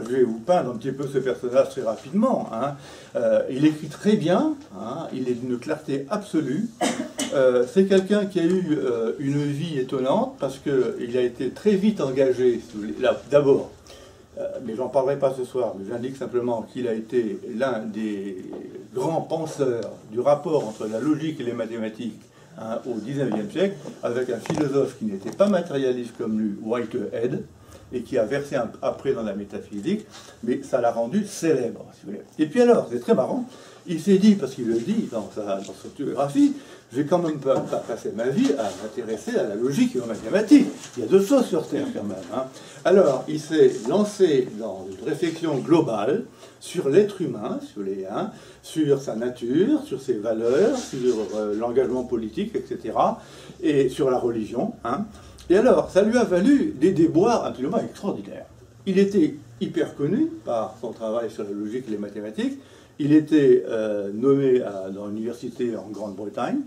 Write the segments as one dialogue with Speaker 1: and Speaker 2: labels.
Speaker 1: Je vais vous peindre un petit peu ce personnage très rapidement. Hein. Il écrit très bien, hein, il est d'une clarté absolue. C'est quelqu'un qui a eu une vie étonnante parce qu'il a été très vite engagé, d'abord, mais j'en parlerai pas ce soir, mais j'indique simplement qu'il a été l'un des grands penseurs du rapport entre la logique et les mathématiques, hein, au XIXe siècle, avec un philosophe qui n'était pas matérialiste comme lui, Whitehead, et qui a versé après dans la métaphysique, mais ça l'a rendu célèbre, si vous voulez. Et puis alors, c'est très marrant, il s'est dit, parce qu'il le dit dans sa biographie, je vais quand même pas passer ma vie à m'intéresser à la logique et aux mathématiques. Il y a deux choses sur Terre quand même. Hein. Alors, il s'est lancé dans une réflexion globale sur l'être humain, sur sa nature, sur ses valeurs, sur l'engagement politique, etc., et sur la religion. Hein. Et alors, ça lui a valu des déboires absolument extraordinaires. Il était hyper connu par son travail sur la logique et les mathématiques. Il était nommé dans l'université en Grande-Bretagne.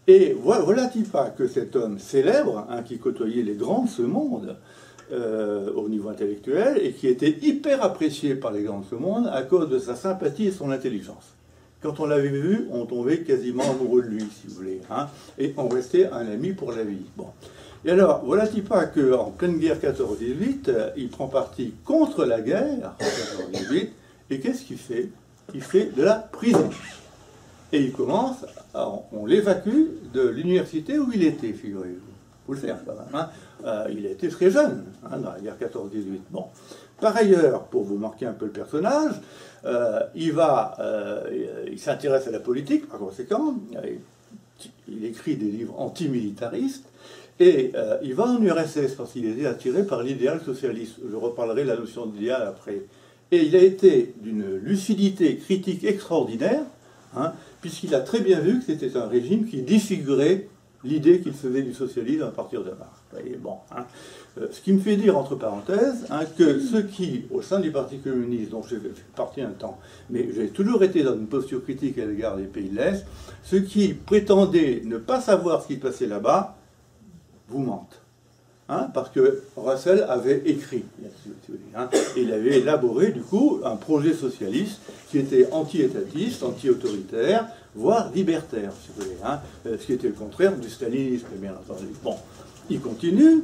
Speaker 1: Et voilà-t-il pas que cet homme célèbre, hein, qui côtoyait les grands de ce monde au niveau intellectuel, et qui était hyper apprécié par les grands de ce monde à cause de sa sympathie et son intelligence. Quand on l'avait vu, on tombait quasiment amoureux de lui, si vous voulez. Hein, et on restait un ami pour la vie. Bon. Et alors, voilà-t-il pas qu'en pleine guerre 14-18, il prend parti contre la guerre, 14-18, et qu'est-ce qu'il fait? Il fait de la prison. Et il commence, on l'évacue de l'université où il était, figurez-vous. Vous le savez quand même. Hein. Il était très jeune, hein, dans la guerre 14-18. Bon. Par ailleurs, pour vous marquer un peu le personnage, il s'intéresse à la politique, par conséquent, il écrit des livres antimilitaristes, et il va en URSS parce qu'il était attiré par l'idéal socialiste. Je reparlerai de la notion d'idéal après. Et il a été d'une lucidité critique extraordinaire, hein, puisqu'il a très bien vu que c'était un régime qui défigurait l'idée qu'il faisait du socialisme à partir de Marx. Vous voyez, bon, hein. Ce qui me fait dire, entre parenthèses, hein, que ceux qui, au sein du Parti communiste, dont j'ai fait partie un temps, mais j'ai toujours été dans une posture critique à l'égard des pays de l'Est, ceux qui prétendaient ne pas savoir ce qui se passait là-bas, vous mentent. Hein, parce que Russell avait écrit, hein, et il avait élaboré du coup un projet socialiste qui était anti-étatiste, anti-autoritaire, voire libertaire, si vous voulez, hein, ce qui était le contraire du stalinisme, bien entendu. Bon, il continue,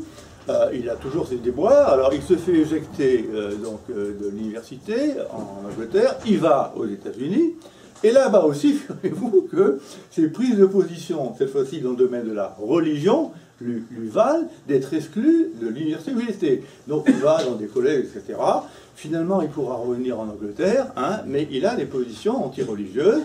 Speaker 1: il a toujours ses déboires, alors il se fait éjecter de l'université en Angleterre, il va aux États-Unis, et là-bas aussi, figurez-vous que ses prises de position, cette fois-ci dans le domaine de la religion, lui valent d'être exclu de l'université où il était. Donc il va dans des collèges, etc. Finalement, il pourra revenir en Angleterre, hein, mais il a des positions anti-religieuses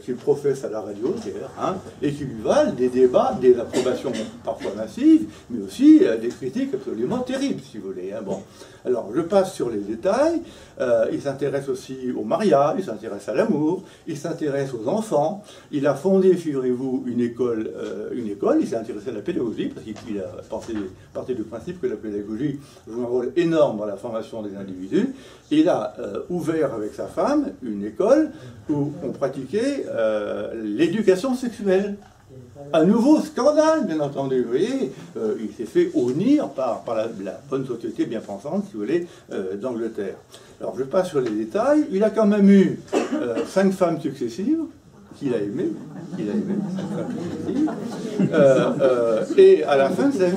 Speaker 1: qu'il professe à la radio, d'ailleurs, hein, et qui lui valent des débats, des approbations parfois massives, mais aussi des critiques absolument terribles, si vous voulez. Hein. Bon. Alors, je passe sur les détails. Il s'intéresse aussi au mariage, il s'intéresse à l'amour, il s'intéresse aux enfants. Il a fondé, figurez-vous, une école. Il s'est intéressé à la pédagogie, parce qu'il a parti du principe que la pédagogie joue un rôle énorme dans la formation des individus. Il a ouvert avec sa femme une école où on pratiquait l'éducation sexuelle. Un nouveau scandale, bien entendu. Vous voyez, il s'est fait honnir par la bonne société bien pensante, si vous voulez, d'Angleterre. Alors, je passe sur les détails. Il a quand même eu 5 femmes successives qu'il a aimées. Et à la fin de sa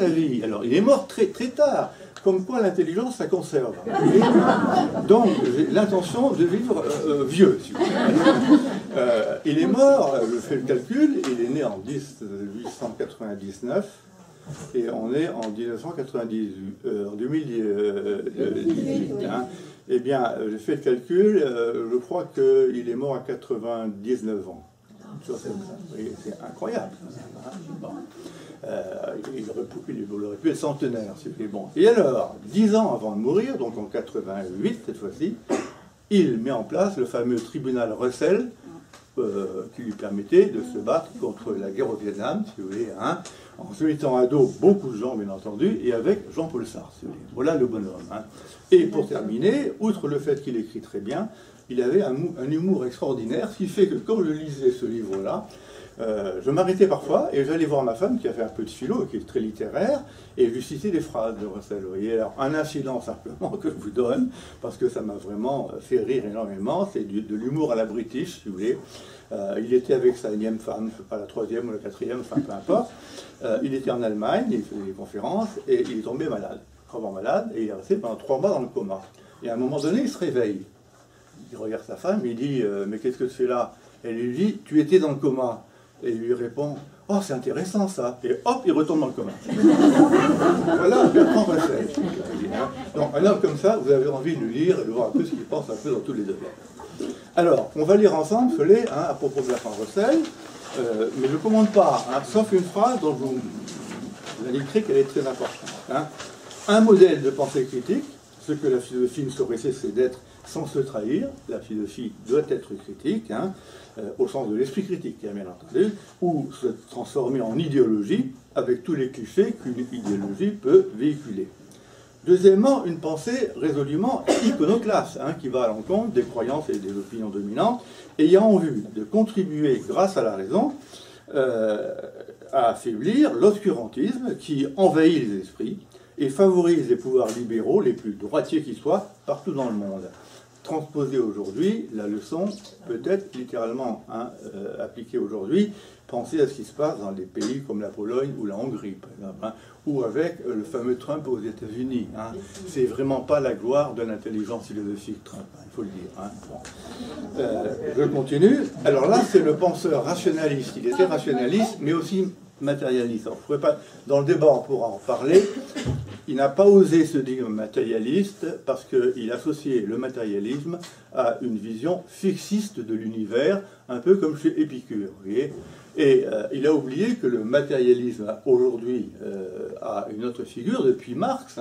Speaker 1: vie, alors il est mort très, très tard. Comme quoi l'intelligence, ça conserve. Donc, j'ai l'intention de vivre vieux, si vous voulez. Il est mort, je fais le calcul, il est né en 1899, et on est en 1998, en 2018. Hein. Eh bien, j'ai fait le calcul, je crois qu'il est mort à 99 ans. C'est incroyable. Hein. Bon. Il aurait pu être centenaire. Bon. Et alors, 10 ans avant de mourir, donc en 88 cette fois-ci, il met en place le fameux tribunal Russell qui lui permettait de se battre contre la guerre au Vietnam, si vous voulez, hein, en se mettant à dos beaucoup de gens, bien entendu, et avec Jean-Paul Sartre. Si vous voulez. Voilà le bonhomme. Hein. Et pour terminer, outre le fait qu'il écrit très bien, il avait un humour extraordinaire, ce qui fait que quand je lisais ce livre-là, je m'arrêtais parfois et j'allais voir ma femme qui a fait un peu de philo, qui est très littéraire, et je lui citais des phrases de Russell. Vous voyez, alors un incident simplement que je vous donne, parce que ça m'a vraiment fait rire énormément, c'est de l'humour à la British, si vous voulez. Il était avec sa énième femme, je ne sais pas la troisième ou la quatrième, enfin peu importe. Il était en Allemagne, il faisait des conférences, et il est tombé malade, gravement malade, et il est resté pendant 3 mois dans le coma. Et à un moment donné, il se réveille. Il regarde sa femme, il dit mais qu'est-ce que tu fais là? Elle lui dit tu étais dans le coma. Et il lui répond oh c'est intéressant ça. Et hop, il retourne dans le coma. Voilà Bertrand Russell. Donc un homme comme ça, vous avez envie de le lire et de voir un peu ce qu'il pense un peu dans tous les domaines. Alors, on va lire ensemble, à propos de Bertrand Russell, mais je ne commande pas, sauf une phrase dont vous indiquerez qu'elle est très importante. Un modèle de pensée critique, ce que la philosophie ne saurait cesser d'être sans se trahir. La philosophie doit être critique, au sens de l'esprit critique, bien entendu, ou se transformer en idéologie, avec tous les clichés qu'une idéologie peut véhiculer. Deuxièmement, une pensée résolument iconoclaste, qui va à l'encontre des croyances et des opinions dominantes, ayant en vue de contribuer, grâce à la raison, à affaiblir l'obscurantisme qui envahit les esprits et favorise les pouvoirs libéraux les plus droitiers qui soient partout dans le monde. Transposer aujourd'hui, la leçon peut être littéralement appliquée aujourd'hui. Pensez à ce qui se passe dans des pays comme la Pologne ou la Hongrie, par exemple, ou avec le fameux Trump aux États-Unis. C'est vraiment pas la gloire de l'intelligence philosophique, Trump, il faut le dire. Je continue. Alors là, c'est le penseur rationaliste. Il était rationaliste, mais aussi matérialiste. Alors, je pourrais pas, dans le débat, on pourra en parler. Il n'a pas osé se dire matérialiste parce qu'il associait le matérialisme à une vision fixiste de l'univers, un peu comme chez Épicure, vous voyez. Et il a oublié que le matérialisme aujourd'hui a une autre figure depuis Marx,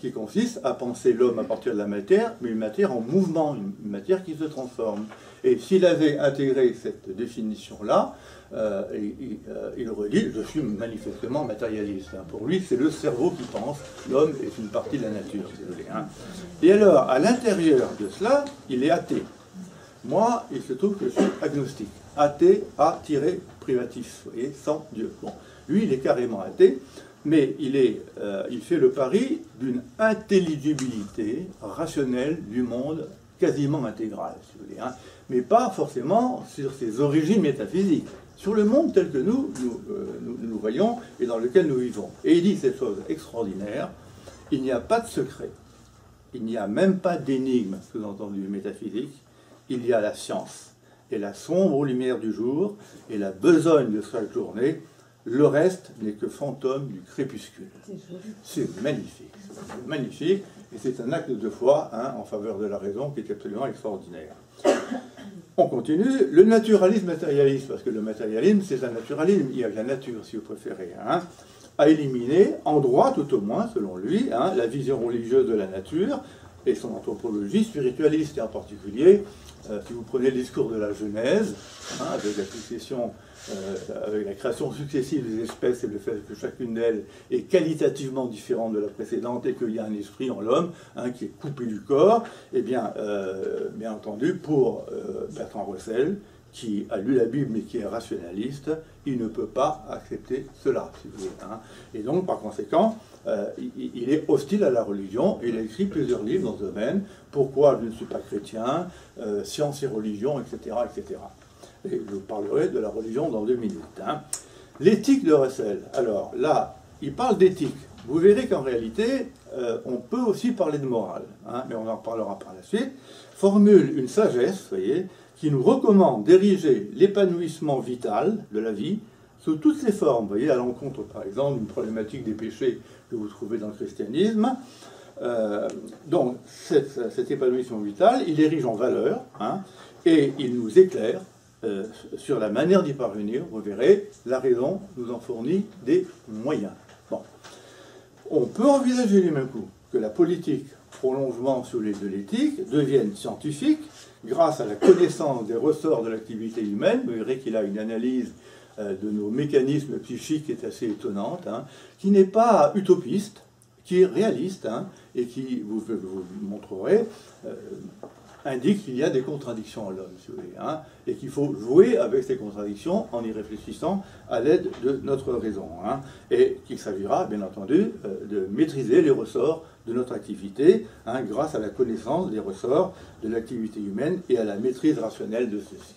Speaker 1: qui consiste à penser l'homme à partir de la matière, mais une matière en mouvement, une matière qui se transforme. Et s'il avait intégré cette définition-là, il aurait dit « je suis manifestement matérialiste ». Pour lui, c'est le cerveau qui pense, l'homme est une partie de la nature, si vous voulez. Et alors, à l'intérieur de cela, il est athée. Moi, il se trouve que je suis agnostique. Athée, A-privatif, vous voyez, sans Dieu. Bon, lui, il est carrément athée, mais il fait le pari d'une intelligibilité rationnelle du monde quasiment intégrale, si vous voulez, mais pas forcément sur ses origines métaphysiques, sur le monde tel que nous voyons et dans lequel nous vivons. Et il dit cette chose extraordinaire, il n'y a pas de secret, il n'y a même pas d'énigme, sous-entendu métaphysique, il y a la science, et la sombre lumière du jour, et la besogne de chaque journée, le reste n'est que fantôme du crépuscule. C'est magnifique, et c'est un acte de foi en faveur de la raison qui est absolument extraordinaire. On continue, le naturalisme matérialiste, parce que le matérialisme, c'est un naturalisme, il y a la nature, si vous préférez, a éliminé, en droit tout au moins, selon lui, la vision religieuse de la nature, et son anthropologie spiritualiste, et en particulier, si vous prenez le discours de la Genèse, avec la succession, avec la création successive des espèces et le fait que chacune d'elles est qualitativement différente de la précédente et qu'il y a un esprit en l'homme qui est coupé du corps, eh bien, bien entendu, pour Bertrand Russell, qui a lu la Bible mais qui est rationaliste, il ne peut pas accepter cela, si vous voulez. Et donc, par conséquent, il est hostile à la religion, et il a écrit plusieurs livres dans ce domaine, Pourquoi je ne suis pas chrétien, Science et religion, etc., etc. Et je vous parlerai de la religion dans 2 minutes. L'éthique de Russell. Alors là, il parle d'éthique. Vous verrez qu'en réalité, on peut aussi parler de morale, mais on en parlera par la suite. Formule une sagesse, vous voyez, qui nous recommande d'ériger l'épanouissement vital de la vie sous toutes ses formes. Vous voyez, à l'encontre, par exemple, d'une problématique des péchés que vous trouvez dans le christianisme. Donc, cet épanouissement vital, il érige en valeur, et il nous éclaire sur la manière d'y parvenir. Vous verrez, la raison nous en fournit des moyens. Bon. On peut envisager du même coup que la politique, prolongement sous les de l'éthique, devienne scientifique grâce à la connaissance des ressorts de l'activité humaine. Vous verrez qu'il a une analyse de nos mécanismes psychiques qui est assez étonnante, qui n'est pas utopiste, qui est réaliste, et qui, vous montrerez, indique qu'il y a des contradictions en l'homme, si vous voulez, hein, et qu'il faut jouer avec ces contradictions en y réfléchissant à l'aide de notre raison, hein, et qu'il s'agira, bien entendu, de maîtriser les ressorts de notre activité, hein, grâce à la connaissance des ressorts de l'activité humaine et à la maîtrise rationnelle de ceux-ci.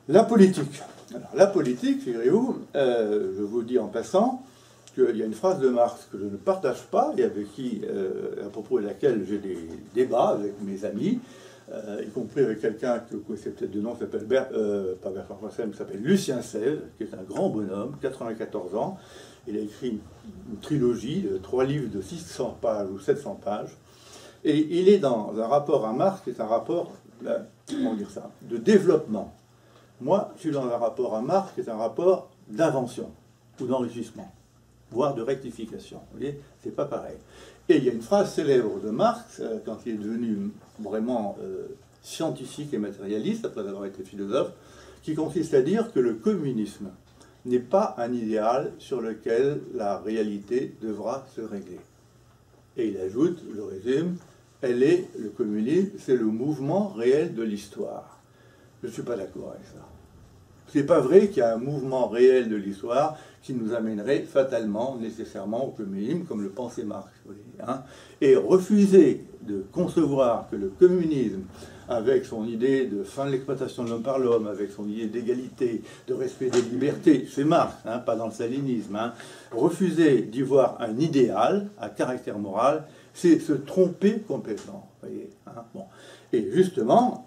Speaker 1: La politique. Alors, la politique, figurez-vous, je vous dis en passant, qu'il y a une phrase de Marx que je ne partage pas et avec qui, à propos de laquelle j'ai des débats avec mes amis, y compris avec quelqu'un que vous connaissez peut-être de nom, qui s'appelle pas Bertrand Russell, mais qui s'appelle Lucien Sèvres, qui est un grand bonhomme, 94 ans. Il a écrit une trilogie de 3 livres de 600 pages ou 700 pages. Et il est dans un rapport à Marx qui est un rapport, comment dire ça, de développement. Moi, je suis dans un rapport à Marx qui est un rapport d'invention ou d'enrichissement, voire de rectification. Vous voyez, c'est pas pareil. Et il y a une phrase célèbre de Marx, quand il est devenu vraiment scientifique et matérialiste, après avoir été philosophe, qui consiste à dire que le communisme n'est pas un idéal sur lequel la réalité devra se régler. Et il ajoute, je résume, le communisme, c'est le mouvement réel de l'histoire. Je ne suis pas d'accord avec ça. C'est pas vrai qu'il y a un mouvement réel de l'histoire qui nous amènerait fatalement, nécessairement au communisme, comme le pensait Marx. Hein. Et refuser de concevoir que le communisme, avec son idée de fin de l'exploitation de l'homme par l'homme, avec son idée d'égalité, de respect des libertés, c'est Marx, hein, pas dans le stalinisme, hein. Refuser d'y voir un idéal à caractère moral, c'est se tromper complètement. Voyez, hein. Bon. Et justement,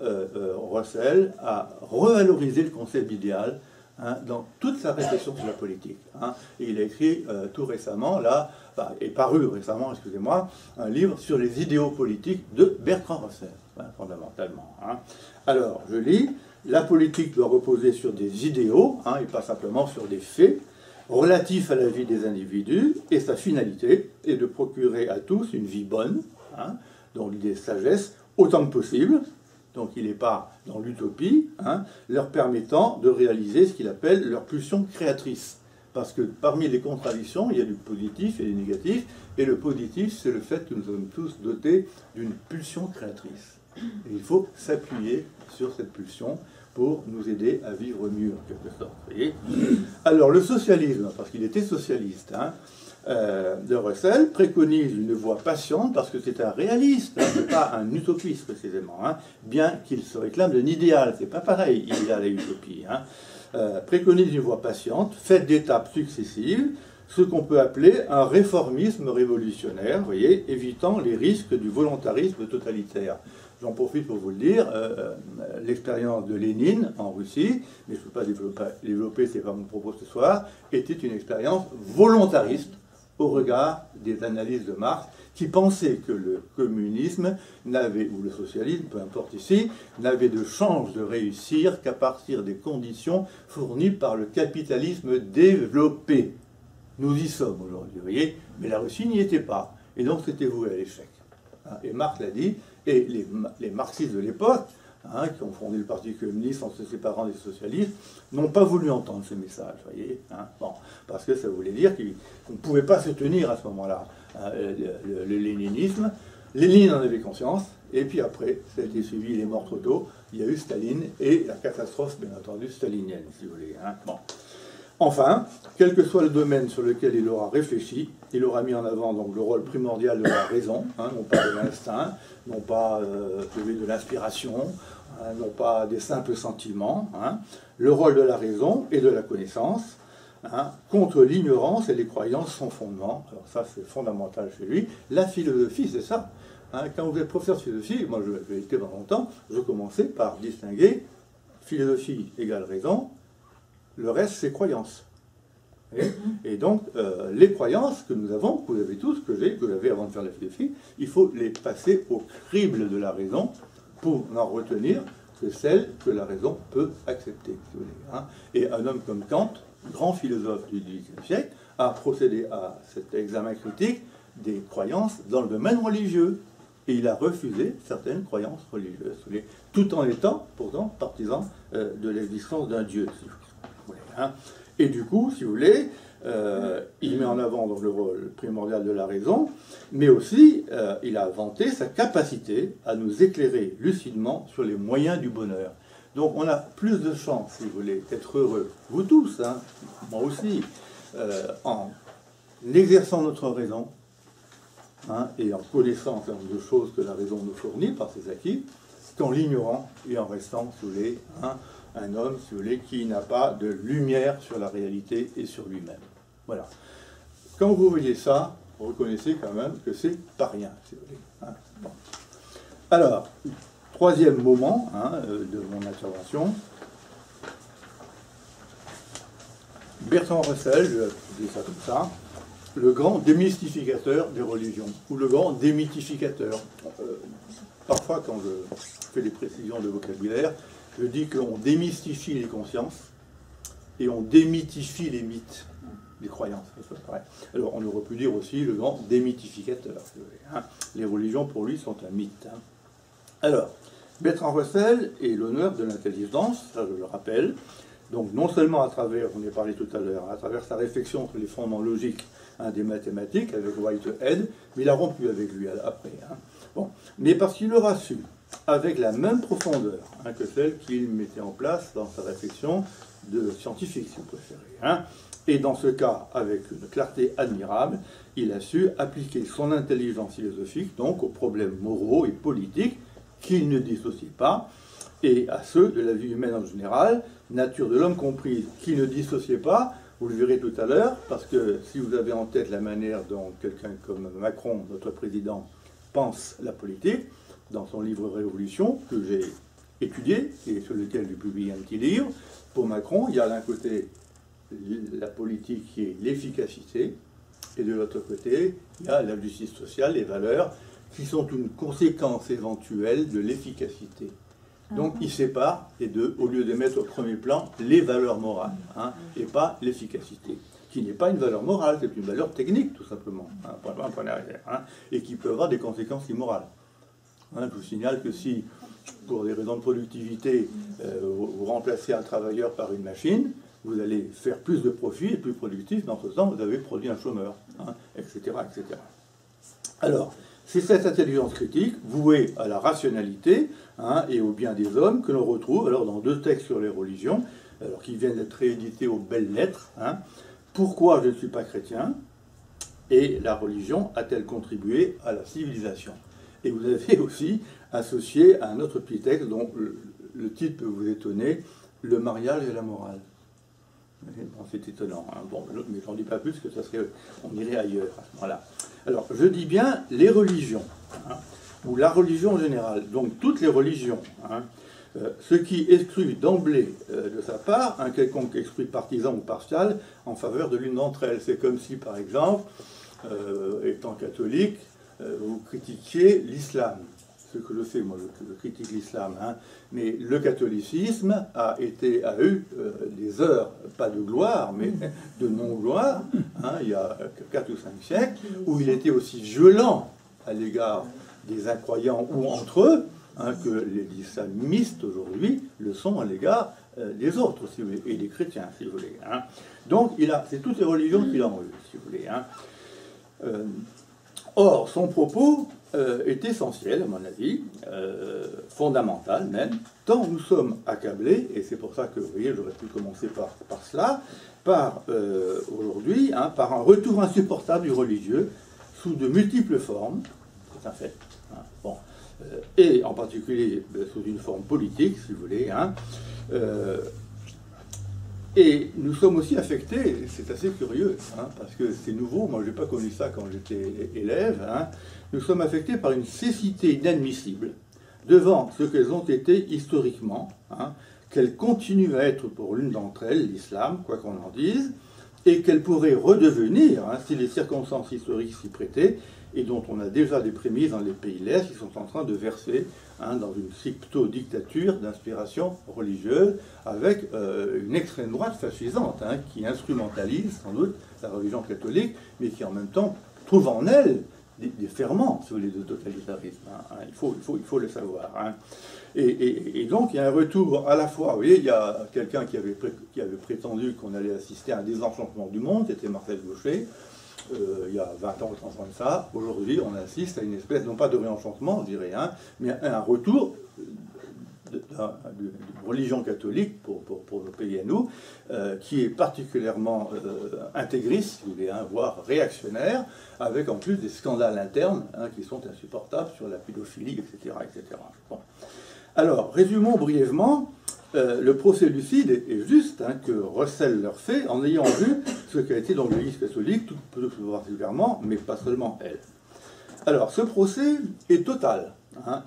Speaker 1: Russell a revalorisé le concept d'idéal, hein, dans toute sa réflexion sur la politique. Hein. Et il a écrit tout récemment, là, est paru récemment, excusez-moi, un livre sur les idéaux politiques de Bertrand Russell, hein, fondamentalement. Hein. Alors, je lis, la politique doit reposer sur des idéaux, hein, et pas simplement sur des faits, relatifs à la vie des individus, et sa finalité est de procurer à tous une vie bonne, hein, dont l'idée de sagesse, autant que possible, donc il n'est pas dans l'utopie, hein, leur permettant de réaliser ce qu'il appelle leur pulsion créatrice. Parce que parmi les contradictions, il y a du positif et du négatif, et le positif, c'est le fait que nous sommes tous dotés d'une pulsion créatrice. Et il faut s'appuyer sur cette pulsion pour nous aider à vivre mieux, en quelque sorte. Vous voyez ? Alors, le socialisme, parce qu'il était socialiste, hein, de Russell préconise une voie patiente parce que c'est un réaliste, hein, c'est pas un utopiste précisément, hein, bien qu'il se réclame d'un idéal, c'est pas pareil, idéal et utopie. Hein. Préconise une voie patiente, faite d'étapes successives, ce qu'on peut appeler un réformisme révolutionnaire, vous voyez, évitant les risques du volontarisme totalitaire. J'en profite pour vous le dire, l'expérience de Lénine en Russie, mais je ne peux pas développer, c'est pas mon propos ce soir, était une expérience volontariste au regard des analyses de Marx, qui pensait que le communisme n'avait, ou le socialisme, peu importe ici, n'avait de chance de réussir qu'à partir des conditions fournies par le capitalisme développé. Nous y sommes aujourd'hui, vous voyez, mais la Russie n'y était pas, et donc c'était voué à l'échec. Et Marx l'a dit, et les marxistes de l'époque, hein, qui ont fondé le Parti communiste en se séparant des socialistes, n'ont pas voulu entendre ce message, voyez, hein, bon, parce que ça voulait dire qu'on ne pouvait pas se tenir à ce moment-là. Hein, le léninisme, Lénine en avait conscience, et puis après, ça a été suivi les morts trop tôt, il y a eu Staline et la catastrophe, bien entendu, stalinienne, si vous voulez. Hein, bon. Enfin, quel que soit le domaine sur lequel il aura réfléchi, il aura mis en avant donc le rôle primordial de la raison, hein, non pas de l'instinct, non pas celui de l'inspiration, hein, non pas des simples sentiments, hein, le rôle de la raison et de la connaissance, hein, contre l'ignorance et les croyances sans fondement. Alors ça, c'est fondamental chez lui. La philosophie, c'est ça. Hein, quand vous êtes professeur de philosophie, moi je l'ai été pendant longtemps, je commençais par distinguer philosophie égale raison. Le reste, c'est croyances. Et donc, les croyances que nous avons, que vous avez tous, que j'avais avant de faire la philosophie, il faut les passer au crible de la raison pour n'en retenir que celles que la raison peut accepter. Si vous voulez, hein. Et un homme comme Kant, grand philosophe du XVIIIe siècle, a procédé à cet examen critique des croyances dans le domaine religieux. Et il a refusé certaines croyances religieuses, si vous voulez, tout en étant pourtant partisan de l'existence d'un Dieu. Si vous voulez, hein. Et du coup, si vous voulez, il met en avant donc, le rôle primordial de la raison, mais aussi il a vanté sa capacité à nous éclairer lucidement sur les moyens du bonheur. Donc on a plus de chance, si vous voulez, d'être heureux, vous tous, hein, moi aussi, en exerçant notre raison, hein, et en connaissant un certain nombre de choses que la raison nous fournit par ses acquis, qu'en l'ignorant et en restant, si vous voulez, un homme, si vous voulez, qui n'a pas de lumière sur la réalité et sur lui-même. Voilà. Quand vous voyez ça, vous reconnaissez quand même que c'est pas rien, si vous voulez. Hein. Bon. Alors, troisième moment de mon intervention, Bertrand Russell, je dis ça comme ça, le grand démystificateur des religions, ou le grand démythificateur. Parfois, quand je fais des précisions de vocabulaire, je dis qu'on démystifie les consciences et on démythifie les mythes, les croyances. Alors, on aurait pu dire aussi le grand démythificateur. Hein. Les religions, pour lui, sont un mythe. Hein. Alors, Bertrand Russell est l'honneur de l'intelligence, ça je le rappelle. Donc, non seulement à travers, on y a parlé tout à l'heure, à travers sa réflexion sur les fondements logiques des mathématiques avec Whitehead, mais il a rompu avec lui après. Hein. Bon. Mais parce qu'il aura su, avec la même profondeur que celle qu'il mettait en place dans sa réflexion de scientifique, si vous préférez. Hein. Et dans ce cas, avec une clarté admirable, il a su appliquer son intelligence philosophique donc aux problèmes moraux et politiques qu'il ne dissocie pas, et à ceux de la vie humaine en général, nature de l'homme comprise, qui ne dissociait pas, vous le verrez tout à l'heure, parce que si vous avez en tête la manière dont quelqu'un comme Macron, notre président, pense la politique, dans son livre Révolution, que j'ai étudié, et sur lequel j'ai publié un petit livre, pour Macron, il y a d'un côté la politique qui est l'efficacité, et de l'autre côté, il y a la justice sociale, les valeurs, qui sont une conséquence éventuelle de l'efficacité. Donc il sépare les deux, au lieu de mettre au premier plan les valeurs morales, et pas l'efficacité, qui n'est pas une valeur morale, c'est une valeur technique, tout simplement, un point arrière, et qui peut avoir des conséquences immorales. Je vous signale que si, pour des raisons de productivité, vous remplacez un travailleur par une machine, vous allez faire plus de profit et plus productif, dans ce temps, vous avez produit un chômeur, etc., etc. Alors, c'est cette intelligence critique, vouée à la rationalité et au bien des hommes, que l'on retrouve alors dans deux textes sur les religions, alors, qui viennent d'être réédités aux belles lettres. Pourquoi je ne suis pas chrétien et la religion a-t-elle contribué à la civilisation? Et vous avez aussi associé à un autre petit texte dont le titre peut vous étonner, le mariage et la morale. Bon, c'est étonnant, bon, mais j'en dis pas plus, que ça serait, on irait ailleurs à ce moment-là. Alors, je dis bien les religions, ou la religion en général, donc toutes les religions, ce qui exclut d'emblée de sa part un quelconque esprit partisan ou partial en faveur de l'une d'entre elles. C'est comme si, par exemple, étant catholique, vous critiquiez l'islam. Ce que je fais, moi, je critique l'islam, mais le catholicisme a eu des heures, pas de gloire, mais de non-gloire, il y a 4 ou 5 siècles, où il était aussi violent à l'égard des incroyants ou entre eux, que les islamistes aujourd'hui le sont à l'égard des autres, si vous voulez, et des chrétiens, si vous voulez. Donc, c'est toutes les religions qu'il a en eux, si vous voulez. Or, son propos est essentiel, à mon avis, fondamental même, tant nous sommes accablés, et c'est pour ça que, vous voyez, j'aurais pu commencer par cela, aujourd'hui, par un retour insupportable du religieux, sous de multiples formes, c'est un fait, et en particulier sous une forme politique, si vous voulez, et nous sommes aussi affectés, c'est assez curieux, parce que c'est nouveau, moi je n'ai pas connu ça quand j'étais élève, nous sommes affectés par une cécité inadmissible devant ce qu'elles ont été historiquement, qu'elles continuent à être pour l'une d'entre elles, l'islam, quoi qu'on en dise, et qu'elles pourraient redevenir, si les circonstances historiques s'y prêtaient, et dont on a déjà des prémices dans les pays l'Est qui sont en train de verser dans une crypto-dictature d'inspiration religieuse, avec une extrême droite fascisante, qui instrumentalise sans doute la religion catholique, mais qui en même temps trouve en elle des ferments, si vous voulez, de totalitarisme. Il faut le savoir. Et donc, il y a un retour à la fois, vous voyez, il y a quelqu'un qui avait prétendu qu'on allait assister à un désenchantement du monde, c'était Marcel Gauchet, il y a 20 ans ou 30 ans de ça. Aujourd'hui, on assiste à une espèce, non pas de réenchantement, je dirais, mais un retour de religion catholique pour nos pays à nous, qui est particulièrement intégriste, si vous voulez, voire réactionnaire, avec en plus des scandales internes qui sont insupportables sur la pédophilie, etc. etc. Bon. Alors, résumons brièvement. Le procès lucide est juste que Russell leur fait en ayant vu ce qu'a été dans l'Église catholique, tout particulièrement, mais pas seulement elle. Alors, ce procès est total,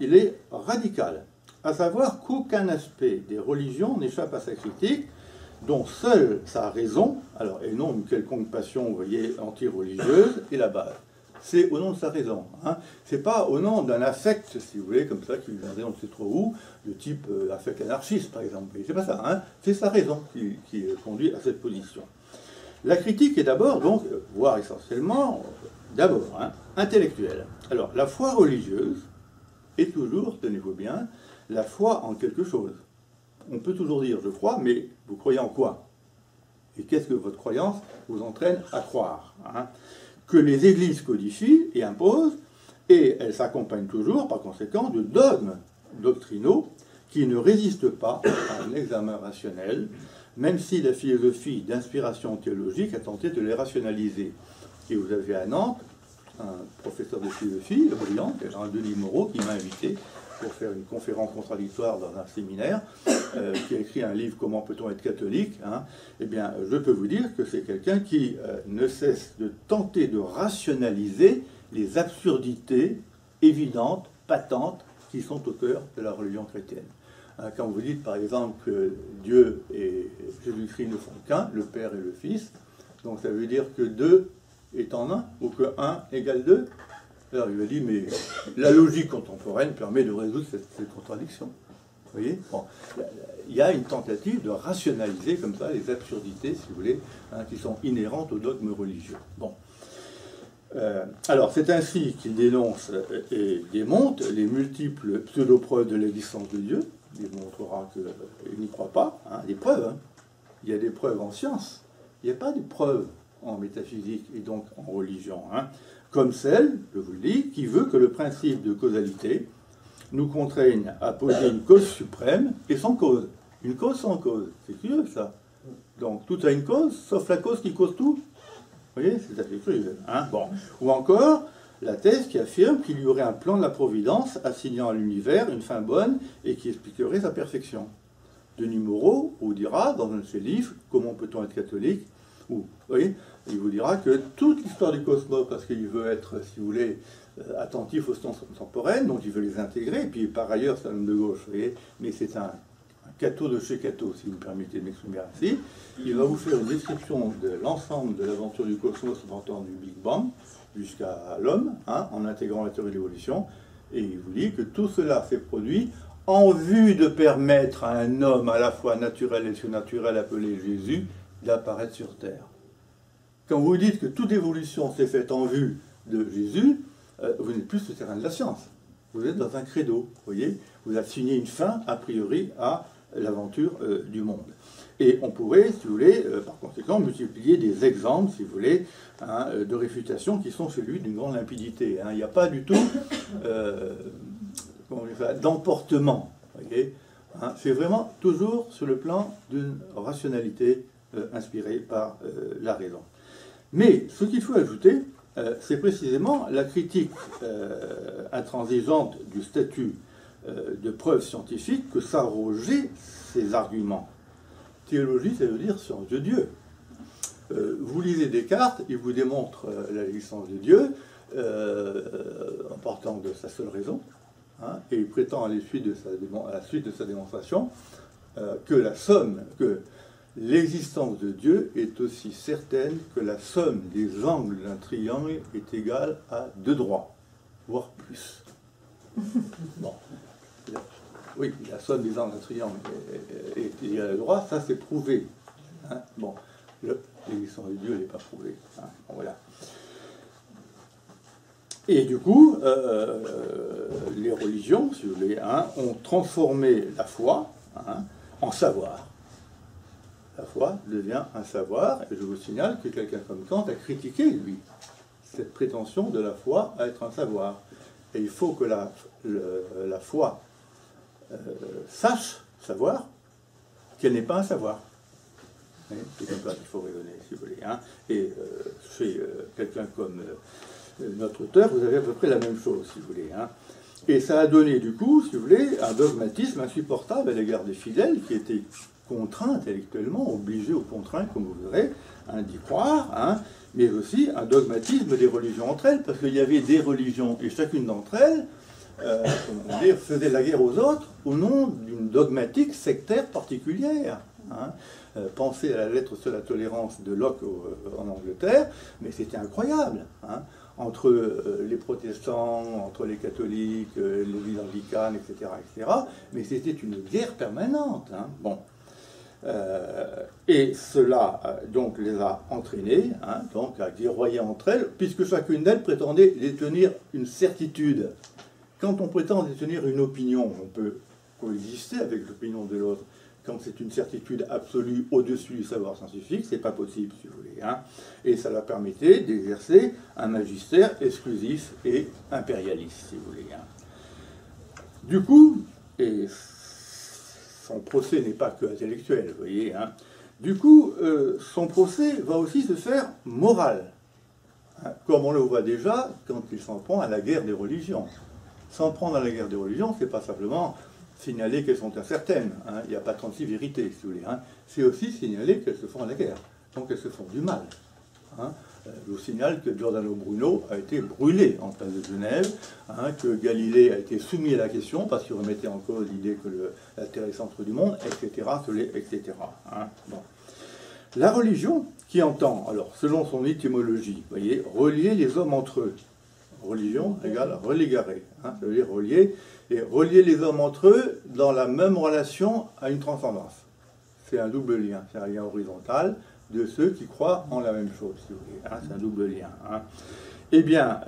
Speaker 1: il est radical, à savoir qu'aucun aspect des religions n'échappe à sa critique, dont seule sa raison, alors, et non une quelconque passion, vous voyez, anti-religieuse, est la base. C'est au nom de sa raison. C'est pas au nom d'un affect, si vous voulez, comme ça, qui viendrait on ne sait trop où, de type affect anarchiste, par exemple. C'est pas ça. C'est sa raison qui conduit à cette position. La critique est d'abord, donc, voire essentiellement, intellectuelle. Alors, la foi religieuse est toujours, tenez-vous bien, la foi en quelque chose. On peut toujours dire « je crois », mais vous croyez en quoi? Et qu'est-ce que votre croyance vous entraîne à croire que les églises codifient et imposent, et elles s'accompagnent toujours, par conséquent, de dogmes doctrinaux qui ne résistent pas à un examen rationnel, même si la philosophie d'inspiration théologique a tenté de les rationaliser. Et vous avez à Nantes un professeur de philosophie, brillant, Denis Moreau, qui m'a invité pour faire une conférence contradictoire dans un séminaire, qui a écrit un livre « Comment peut-on être catholique ?» Eh bien, je peux vous dire que c'est quelqu'un qui ne cesse de tenter de rationaliser les absurdités évidentes, patentes, qui sont au cœur de la religion chrétienne. Quand vous dites, par exemple, que Dieu et Jésus-Christ ne sont qu'un, le Père et le Fils, donc ça veut dire que 2 est en 1, ou que 1 égale 2. Alors il m'a dit, mais la logique contemporaine permet de résoudre cette contradiction. Vous voyez, bon, il y a une tentative de rationaliser comme ça les absurdités, si vous voulez, qui sont inhérentes au dogme religieux. Bon. Alors c'est ainsi qu'il dénonce et démonte les multiples pseudo-preuves de l'existence de Dieu. Il montrera qu'il n'y croit pas. Des preuves. Il y a des preuves en science. Il n'y a pas de preuves en métaphysique et donc en religion. Comme celle, je vous le dis, qui veut que le principe de causalité nous contraigne à poser une cause suprême et sans cause. Une cause sans cause. C'est curieux, ça. Donc, tout a une cause, sauf la cause qui cause tout. Vous voyez, c'est assez curieux. Bon. Ou encore, la thèse qui affirme qu'il y aurait un plan de la Providence assignant à l'univers une fin bonne et qui expliquerait sa perfection. Denis Moreau vous dira, dans un de ses livres, « Comment peut-on être catholique ?» Vous voyez, il vous dira que toute l'histoire du cosmos, parce qu'il veut être, si vous voulez, attentif aux sciences contemporaines, donc il veut les intégrer, et puis par ailleurs c'est un homme de gauche, vous voyez, mais c'est un catho de chez catho, si vous me permettez de m'exprimer ainsi. Il va vous faire une description de l'ensemble de l'aventure du cosmos partant du Big Bang jusqu'à l'homme, en intégrant la théorie de l'évolution, et il vous dit que tout cela s'est produit en vue de permettre à un homme à la fois naturel et surnaturel appelé Jésus d'apparaître sur Terre. Quand vous dites que toute évolution s'est faite en vue de Jésus, vous n'êtes plus sur le terrain de la science. Vous êtes dans un credo, vous voyez. Vous assignez une fin, a priori, à l'aventure du monde. Et on pourrait, si vous voulez, par conséquent, multiplier des exemples, si vous voulez, de réfutation qui sont celui d'une grande limpidité. Il n'y a pas du tout d'emportement, vous voyez. C'est vraiment toujours sur le plan d'une rationalité inspirée par la raison. Mais ce qu'il faut ajouter, c'est précisément la critique intransigeante du statut de preuve scientifique que s'arroger ces arguments. Théologie, ça veut dire science de Dieu. Vous lisez Descartes, il vous démontre l'existence de Dieu en partant de sa seule raison, et il prétend à la suite de sa démonstration que l'existence de Dieu est aussi certaine que la somme des angles d'un triangle est égale à 2 droits, voire plus. Bon. Oui, la somme des angles d'un triangle est égale à 2 droits, ça c'est prouvé. Bon, l'existence de Dieu n'est pas prouvée. Bon, voilà. Et du coup, les religions, si vous voulez, hein, ont transformé la foi, hein, en savoir. La foi devient un savoir, et je vous signale que quelqu'un comme Kant a critiqué, lui, cette prétention de la foi à être un savoir. Et il faut que la foi sache savoir qu'elle n'est pas un savoir. C'est comme ça qu'il faut raisonner, si vous voulez. Hein. Et chez quelqu'un comme notre auteur, vous avez à peu près la même chose, si vous voulez. Hein. Et ça a donné, du coup, si vous voulez, un dogmatisme insupportable à l'égard des fidèles qui étaient contraints intellectuellement, obligés ou contraints, comme vous verrez, hein, d'y croire, hein, mais aussi un dogmatisme des religions entre elles, parce qu'il y avait des religions, et chacune d'entre elles, comment dire, faisait la guerre aux autres au nom d'une dogmatique sectaire particulière. Hein. Pensez à la lettre sur la tolérance de Locke en Angleterre, mais c'était incroyable. Hein. Entre les protestants, entre les catholiques, l'église anglicane, etc., etc. Mais c'était une guerre permanente. Hein. Bon. Et cela donc les a entraînées, hein, donc à guerroyer entre elles, puisque chacune d'elles prétendait détenir une certitude. Quand on prétend détenir une opinion, on peut coexister avec l'opinion de l'autre. Quand c'est une certitude absolue au-dessus du savoir scientifique, c'est pas possible, si vous voulez. Hein. Et ça leur permettait d'exercer un magistère exclusif et impérialiste, si vous voulez. Hein. Du coup, et son procès n'est pas que intellectuel, vous voyez. Hein. Du coup, son procès va aussi se faire moral, hein, comme on le voit déjà quand il s'en prend à la guerre des religions. S'en prendre à la guerre des religions, c'est pas simplement signaler qu'elles sont incertaines. Hein. Il n'y a pas 36 vérités, si vous voulez. Hein. C'est aussi signaler qu'elles se font à la guerre, donc elles se font du mal. Hein. Je vous signale que Giordano Bruno a été brûlé en place de Genève, hein, que Galilée a été soumis à la question parce qu'il remettait en cause l'idée que la Terre est le centre du monde, etc., etc. Hein. Bon. La religion qui entend, alors selon son étymologie, vous voyez, relier les hommes entre eux. Religion égale religare, hein, ça veut dire relier, et relier les hommes entre eux dans la même relation à une transcendance. C'est un double lien, c'est un lien horizontal de ceux qui croient en la même chose, si vous voulez. Hein, c'est un double lien. Hein. Eh bien,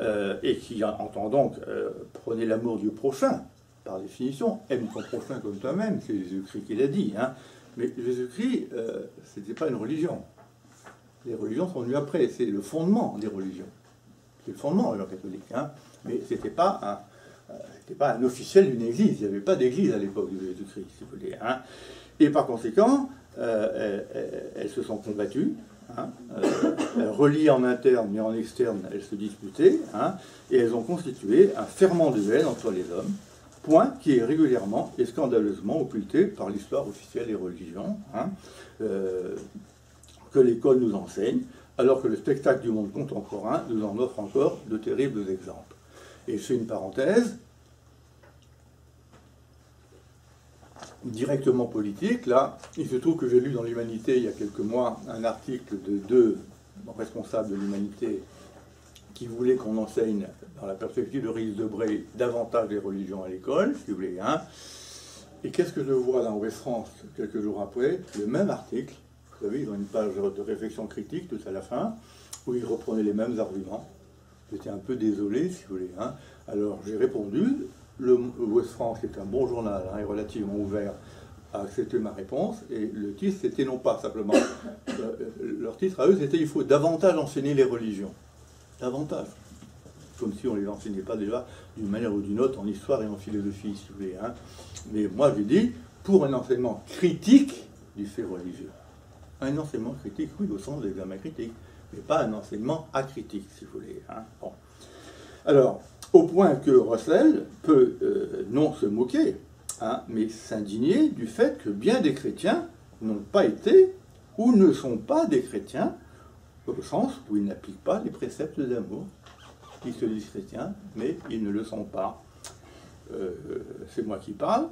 Speaker 1: et qui entend donc prenez l'amour du prochain, par définition, aime ton prochain comme toi-même, c'est Jésus-Christ qui l'a dit. Hein. Mais Jésus-Christ, ce n'était pas une religion. Les religions sont venues après, c'est le fondement des religions. C'est le fondement de la catholique, hein. Mais ce n'était pas un officiel d'une église. Il n'y avait pas d'église à l'époque de Jésus-Christ, si vous voulez. Hein. Et par conséquent, elles se sont combattues, hein. Elles reliées en interne, mais en externe, elles se disputaient, hein. Et elles ont constitué un ferment de haine entre les hommes, point qui est régulièrement et scandaleusement occulté par l'histoire officielle des religions, hein, que l'école nous enseigne, alors que le spectacle du monde contemporain nous en offre encore de terribles exemples. Et je fais une parenthèse, directement politique, là, il se trouve que j'ai lu dans l'Humanité il y a quelques mois un article de deux responsables de l'Humanité qui voulaient qu'on enseigne, dans la perspective de Rhys Debré, davantage les religions à l'école, si vous voulez. Hein. Et qu'est-ce que je vois dans Ouest France, quelques jours après, le même article. Vous savez, ils ont une page de réflexion critique tout à la fin, où ils reprenaient les mêmes arguments. J'étais un peu désolé, si vous voulez. Hein. Alors j'ai répondu, le Ouest France, qui est un bon journal, hein, et relativement ouvert, a accepté ma réponse, et le titre, c'était non pas simplement... leur titre à eux, c'était « Il faut davantage enseigner les religions ». Davantage. Comme si on ne les enseignait pas déjà d'une manière ou d'une autre en histoire et en philosophie, si vous voulez. Hein. Mais moi, j'ai dit, pour un enseignement critique du fait religieux. Un enseignement critique, oui, au sens de l'examen critique, mais pas un enseignement acritique, si vous voulez. Hein. Bon. Alors, au point que Russell peut non se moquer, hein, mais s'indigner du fait que bien des chrétiens n'ont pas été ou ne sont pas des chrétiens, au sens où ils n'appliquent pas les préceptes d'amour. Ils se disent chrétiens, mais ils ne le sont pas. C'est moi qui parle,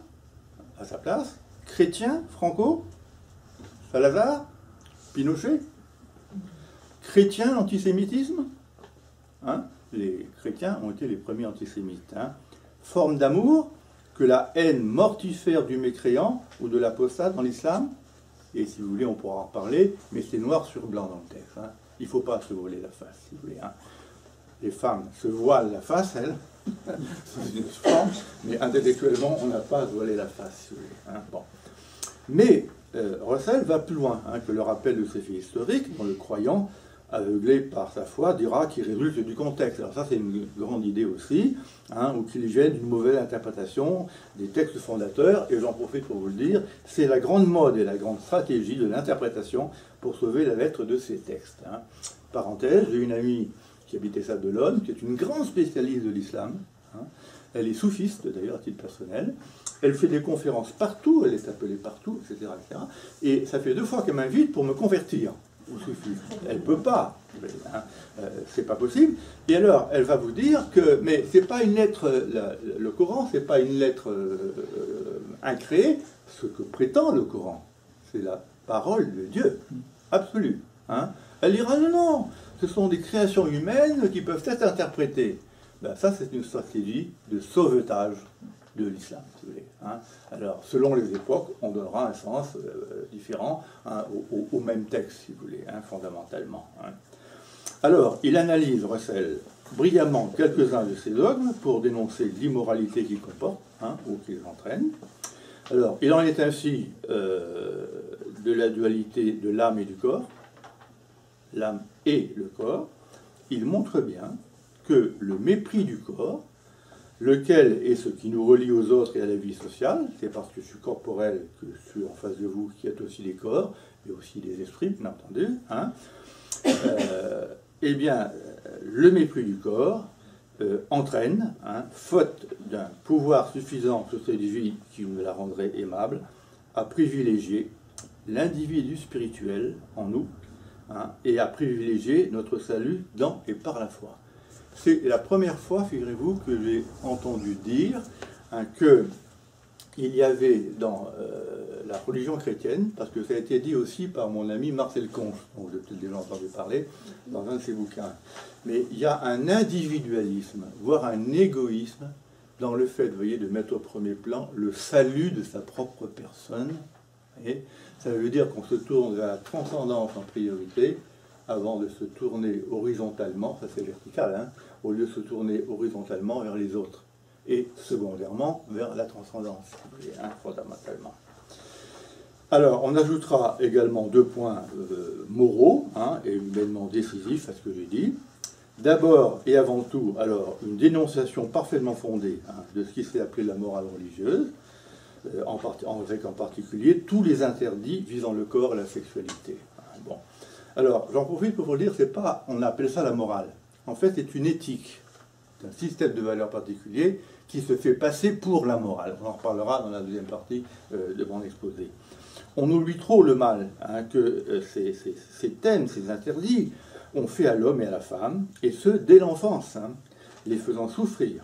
Speaker 1: à sa place. Chrétien, Franco, Salazar, Pinochet. Chrétien, l'antisémitisme, hein. Les chrétiens ont été les premiers antisémites. Hein. Forme d'amour que la haine mortifère du mécréant ou de l'apostate dans l'islam. Et si vous voulez, on pourra en parler, mais c'est noir sur blanc dans le texte. Hein. Il ne faut pas se voiler la face, si vous voulez. Hein. les femmes se voilent la face, elles, c'est une forme, mais intellectuellement, on n'a pas à se voiler la face. Si vous voulez, hein. Bon. Mais Russell va plus loin que le rappel de ces faits historiques, dont le croyant, aveuglé par sa foi, dira qu'il résulte du contexte. Alors ça, c'est une grande idée aussi, ou qu'il gêne d'une mauvaise interprétation des textes fondateurs, et j'en profite pour vous le dire, c'est la grande mode et la grande stratégie de l'interprétation pour sauver la lettre de ces textes. Parenthèse, j'ai une amie qui habitait Salle d'Olonne, qui est une grande spécialiste de l'islam. Elle est soufiste, d'ailleurs, à titre personnel. Elle fait des conférences partout, elle est appelée partout, etc. etc. Et ça fait 2 fois qu'elle m'invite pour me convertir au soufisme. Elle ne peut pas. C'est pas possible. Et alors, elle va vous dire que, mais c'est pas une lettre, le Coran, c'est pas une lettre incréée, ce que prétend le Coran. C'est la parole de Dieu, absolue. Elle dira non, non, ce sont des créations humaines qui peuvent être interprétées. Ben, ça, c'est une stratégie de sauvetage de l'islam, si vous voulez. Alors, selon les époques, on donnera un sens différent au même texte, si vous voulez, fondamentalement. Alors, il analyse, Russell, brillamment quelques-uns de ces dogmes pour dénoncer l'immoralité qu'ils comportent, ou qu'ils entraînent. Alors, il en est ainsi de la dualité de l'âme et du corps, l'âme et le corps. Il montre bien que le mépris du corps, lequel est ce qui nous relie aux autres et à la vie sociale, c'est parce que je suis corporel que je suis en face de vous qui êtes aussi des corps, et aussi des esprits, bien entendu, eh bien, le mépris du corps entraîne, faute d'un pouvoir suffisant sur cette vie qui nous la rendrait aimable, à privilégier l'individu spirituel en nous, et à privilégier notre salut dans et par la foi. C'est la première fois, figurez-vous, que j'ai entendu dire qu'il y avait dans la religion chrétienne, parce que ça a été dit aussi par mon ami Marcel Conche, dont vous avez peut-être déjà entendu parler dans un de ses bouquins, mais il y a un individualisme, voire un égoïsme, dans le fait, vous voyez, de mettre au premier plan le salut de sa propre personne. Et ça veut dire qu'on se tourne vers la transcendance en priorité, avant de se tourner horizontalement, ça c'est vertical, au lieu de se tourner horizontalement vers les autres, et secondairement vers la transcendance, fondamentalement. Alors, on ajoutera également 2 points moraux, et humainement décisifs à ce que j'ai dit. D'abord et avant tout, alors, une dénonciation parfaitement fondée de ce qui s'est appelé la morale religieuse, avec en particulier tous les interdits visant le corps et la sexualité. Bon. Alors, j'en profite pour vous le dire, c'est pas, on appelle ça la morale. En fait, c'est une éthique, c'est un système de valeurs particulier qui se fait passer pour la morale. On en reparlera dans la deuxième partie de mon exposé. On oublie trop le mal que ces thèmes, ces interdits, ont fait à l'homme et à la femme, et ce, dès l'enfance, les faisant souffrir,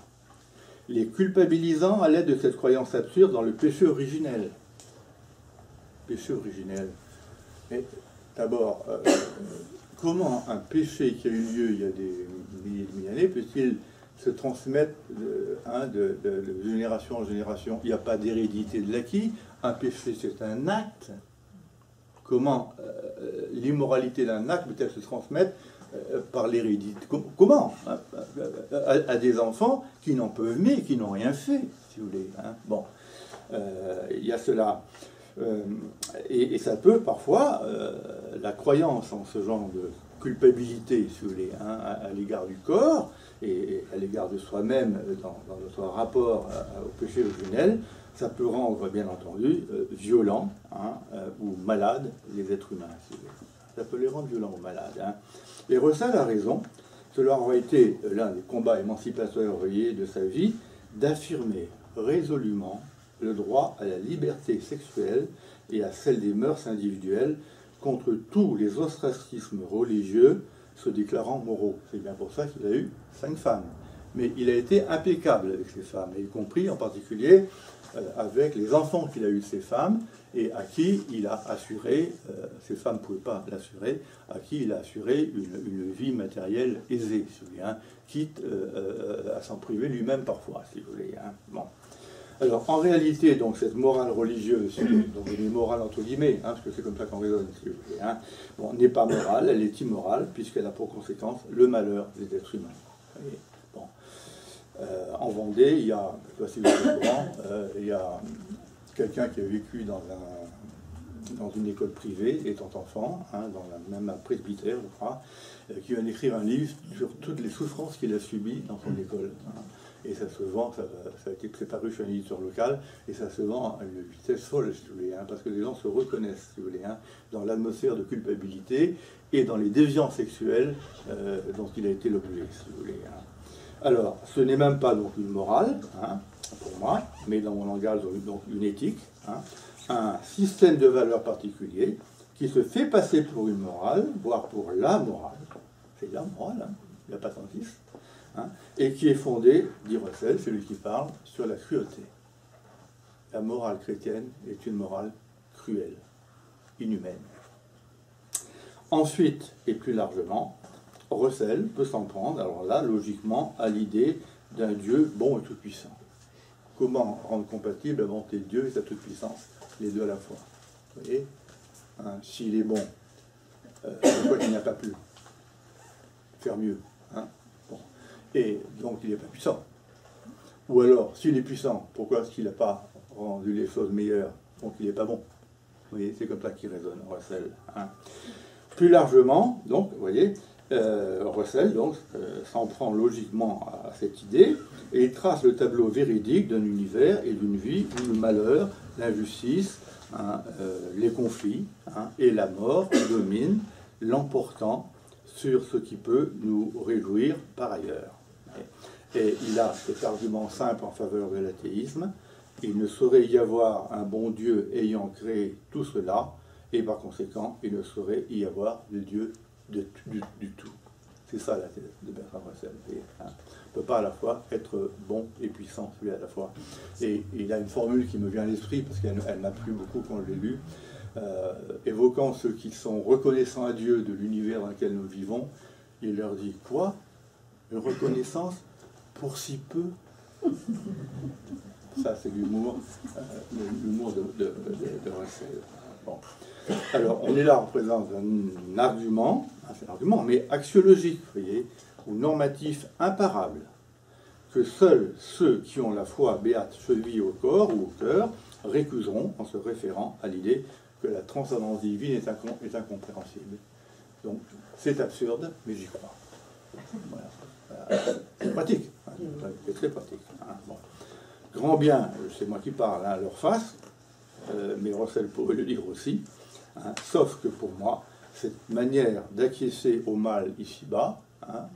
Speaker 1: les culpabilisant à l'aide de cette croyance absurde dans le péché originel. Péché originel. Mais d'abord, comment un péché qui a eu lieu il y a des milliers de milliers d'années peut-il se transmettre de génération en génération? Il n'y a pas d'hérédité de l'acquis. Un péché, c'est un acte. Comment l'immoralité d'un acte peut-elle se transmettre par l'hérédité? Comment à des enfants qui n'en peuvent mais qui n'ont rien fait, si vous voulez. Bon, il y a cela. Et ça peut parfois, la croyance en ce genre de culpabilité, si vous voulez, à l'égard du corps et à l'égard de soi-même dans notre rapport au péché originel, ça peut rendre, bien entendu, violents ou malades les êtres humains. Si vous voulez. Ça peut les rendre violents ou malades. Et Russell a raison, cela aurait été l'un des combats émancipateurs, vous voyez, de sa vie, d'affirmer résolument le droit à la liberté sexuelle et à celle des mœurs individuelles contre tous les ostracismes religieux se déclarant moraux. C'est bien pour ça qu'il a eu 5 femmes. Mais il a été impeccable avec ces femmes, y compris en particulier avec les enfants qu'il a eu de ces femmes et à qui il a assuré, ces femmes ne pouvaient pas l'assurer, à qui il a assuré une vie matérielle aisée, si vous voulez, quitte à s'en priver lui-même parfois, si vous voulez. Bon. Alors, en réalité, donc, cette morale religieuse, donc elle est morale entre guillemets, parce que c'est comme ça qu'on raisonne, si vous voulez, bon, n'est pas morale, elle est immorale, puisqu'elle a pour conséquence le malheur des êtres humains. Et, bon. En Vendée, il y a, je ne sais pas si vous êtes au courant, il y a quelqu'un qui a vécu dans une école privée, étant enfant, hein, dans même un presbytère, je crois, qui vient d'écrire un livre sur toutes les souffrances qu'il a subies dans son école. Hein. Et ça se vend, ça a été préparé chez un éditeur local, et ça se vend à une vitesse folle, si vous voulez, hein, parce que les gens se reconnaissent, si vous voulez, hein, dans l'atmosphère de culpabilité et dans les déviances sexuelles dont il a été l'objet, si vous voulez. Hein. Alors, ce n'est même pas donc une morale, hein, pour moi, mais dans mon langage, donc une éthique, hein, un système de valeurs particulier qui se fait passer pour une morale, voire pour la morale, c'est la morale, hein, il n'y a pas 36, hein, et qui est fondé, dit Russell, celui qui parle, sur la cruauté. La morale chrétienne est une morale cruelle, inhumaine. Ensuite, et plus largement, Russell peut s'en prendre, alors là, logiquement, à l'idée d'un Dieu bon et tout-puissant. Comment rendre compatible la bonté de Dieu et sa toute-puissance, les deux à la fois? Vous voyez, hein, s'il est bon, pourquoi il n'y a pas pu faire mieux, hein? Bon. Et donc il n'est pas puissant. Ou alors, s'il est puissant, pourquoi est-ce qu'il n'a pas rendu les choses meilleures? Donc il n'est pas bon. Vous voyez, c'est comme ça qu'il raisonne, Russell. Hein. Plus largement, donc, vous voyez, Russell s'en prend logiquement à cette idée et il trace le tableau véridique d'un univers et d'une vie où le malheur, l'injustice, hein, les conflits, hein, et la mort dominent, l'emportant sur ce qui peut nous réjouir par ailleurs. Et il a cet argument simple en faveur de l'athéisme: il ne saurait y avoir un bon Dieu ayant créé tout cela, et par conséquent, il ne saurait y avoir de Dieu du tout. C'est ça la thèse de Bertrand Russell. Hein. On ne peut pas à la fois être bon et puissant, celui à la fois. Et il a une formule qui me vient à l'esprit, parce qu'elle m'a plu beaucoup quand je l'ai lue, évoquant ceux qui sont reconnaissants à Dieu de l'univers dans lequel nous vivons. Il leur dit: quoi? Une reconnaissance pour si peu? Ça, c'est l'humour de Russell. Bon. Alors, on est là en présence d'un argument, c'est un argument, mais axiologique, vous voyez, ou normatif imparable, que seuls ceux qui ont la foi béate chevillée au corps ou au cœur récuseront en se référant à l'idée que la transcendance divine est incompréhensible. Donc, c'est absurde, mais j'y crois. Voilà. C'est pratique, hein, c'est très pratique. Hein. Bon. Grand bien, c'est moi qui parle, hein, à leur face, mais Russell pourrait le dire aussi, hein, sauf que pour moi, cette manière d'acquiescer au mal ici-bas, hein,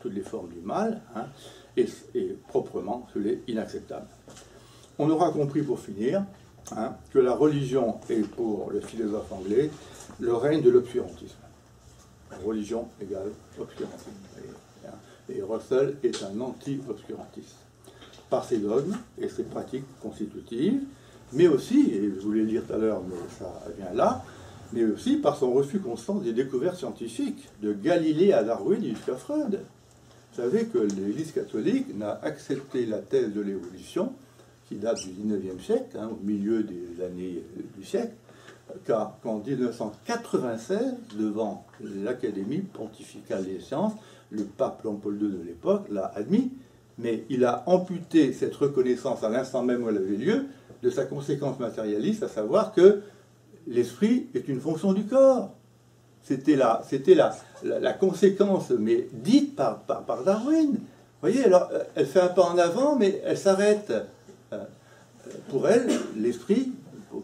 Speaker 1: toutes les formes du mal, hein, est proprement inacceptable. On aura compris pour finir, hein, que la religion est pour le philosophe anglais le règne de l'obscurantisme. Religion égale obscurantisme. Et Russell est un anti-obscurantiste, par ses dogmes et ses pratiques constitutives, mais aussi, et je voulais le dire tout à l'heure, mais ça vient là, mais aussi par son refus constant des découvertes scientifiques, de Galilée à Darwin jusqu'à Freud. Vous savez que l'Église catholique n'a accepté la thèse de l'évolution, qui date du XIXe siècle, hein, au milieu des années du siècle, qu'en 1996, devant l'Académie pontificale des sciences, le pape Jean-Paul II de l'époque l'a admis, mais il a amputé cette reconnaissance à l'instant même où elle avait lieu de sa conséquence matérialiste, à savoir que l'esprit est une fonction du corps. C'était la conséquence, mais dite par Darwin. Vous voyez, alors, elle fait un pas en avant, mais elle s'arrête. Pour elle, l'esprit,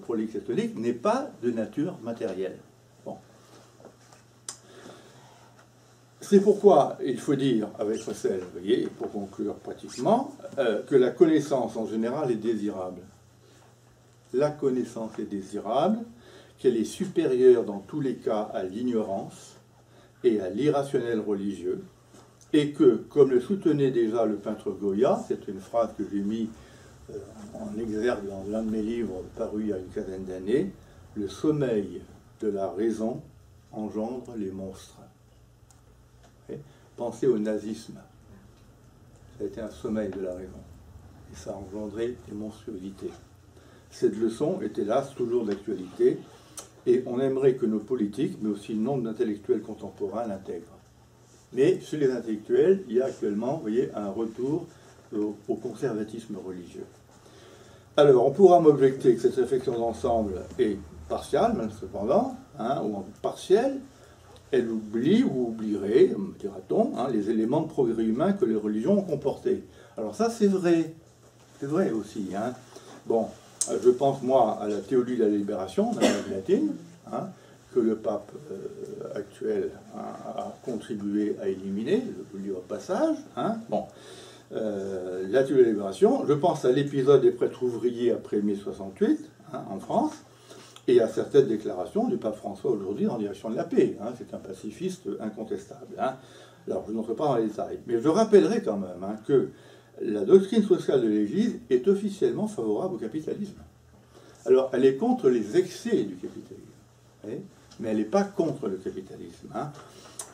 Speaker 1: pour l'Église catholique, n'est pas de nature matérielle. Bon. C'est pourquoi il faut dire, avec Russell, vous voyez, pour conclure pratiquement, que la connaissance en général est désirable. La connaissance est désirable, qu'elle est supérieure dans tous les cas à l'ignorance et à l'irrationnel religieux, et que, comme le soutenait déjà le peintre Goya, c'est une phrase que j'ai mise en exergue dans l'un de mes livres paru il y a une quinzaine d'années, le sommeil de la raison engendre les monstres. Pensez au nazisme. Ça a été un sommeil de la raison. Et ça a engendré des monstruosités. Cette leçon est hélas toujours d'actualité, et on aimerait que nos politiques, mais aussi le nombre d'intellectuels contemporains, l'intègrent. Mais chez les intellectuels, il y a actuellement, vous voyez, un retour au conservatisme religieux. Alors, on pourra m'objecter que cette réflexion d'ensemble est partiale, même cependant, hein, ou partielle. Elle oublie ou oublierait, dira-t-on, hein, les éléments de progrès humain que les religions ont comportés. Alors ça, c'est vrai aussi. Hein. Bon, je pense, moi, à la théologie de la libération, dans l'Amérique latine, hein, que le pape actuel a contribué à éliminer, je le lis au passage. Hein. Bon, la théologie de la libération, je pense à l'épisode des prêtres ouvriers après mai 68, hein, en France, et à certaines déclarations du pape François aujourd'hui en direction de la paix. Hein. C'est un pacifiste incontestable. Hein. Alors, je n'entre pas dans les détails, mais je rappellerai quand même, hein, que la doctrine sociale de l'Église est officiellement favorable au capitalisme. Alors, elle est contre les excès du capitalisme, mais elle n'est pas contre le capitalisme. Hein.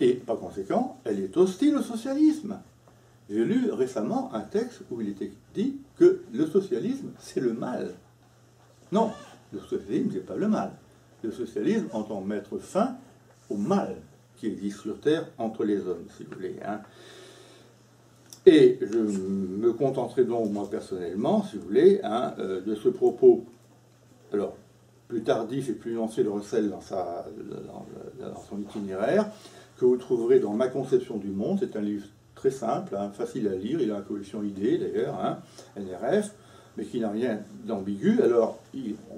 Speaker 1: Et par conséquent, elle est hostile au socialisme. J'ai lu récemment un texte où il était dit que le socialisme, c'est le mal. Non, le socialisme, c'est pas le mal. Le socialisme entend mettre fin au mal qui existe sur Terre entre les hommes, si vous voulez. Hein. Et je me contenterai donc, moi, personnellement, si vous voulez, hein, de ce propos, alors, plus tardif et plus nuancé de Russell dans son itinéraire, que vous trouverez dans Ma conception du monde. C'est un livre très simple, hein, facile à lire, il a la collection idée, d'ailleurs, hein, NRF, mais qui n'a rien d'ambigu. Alors,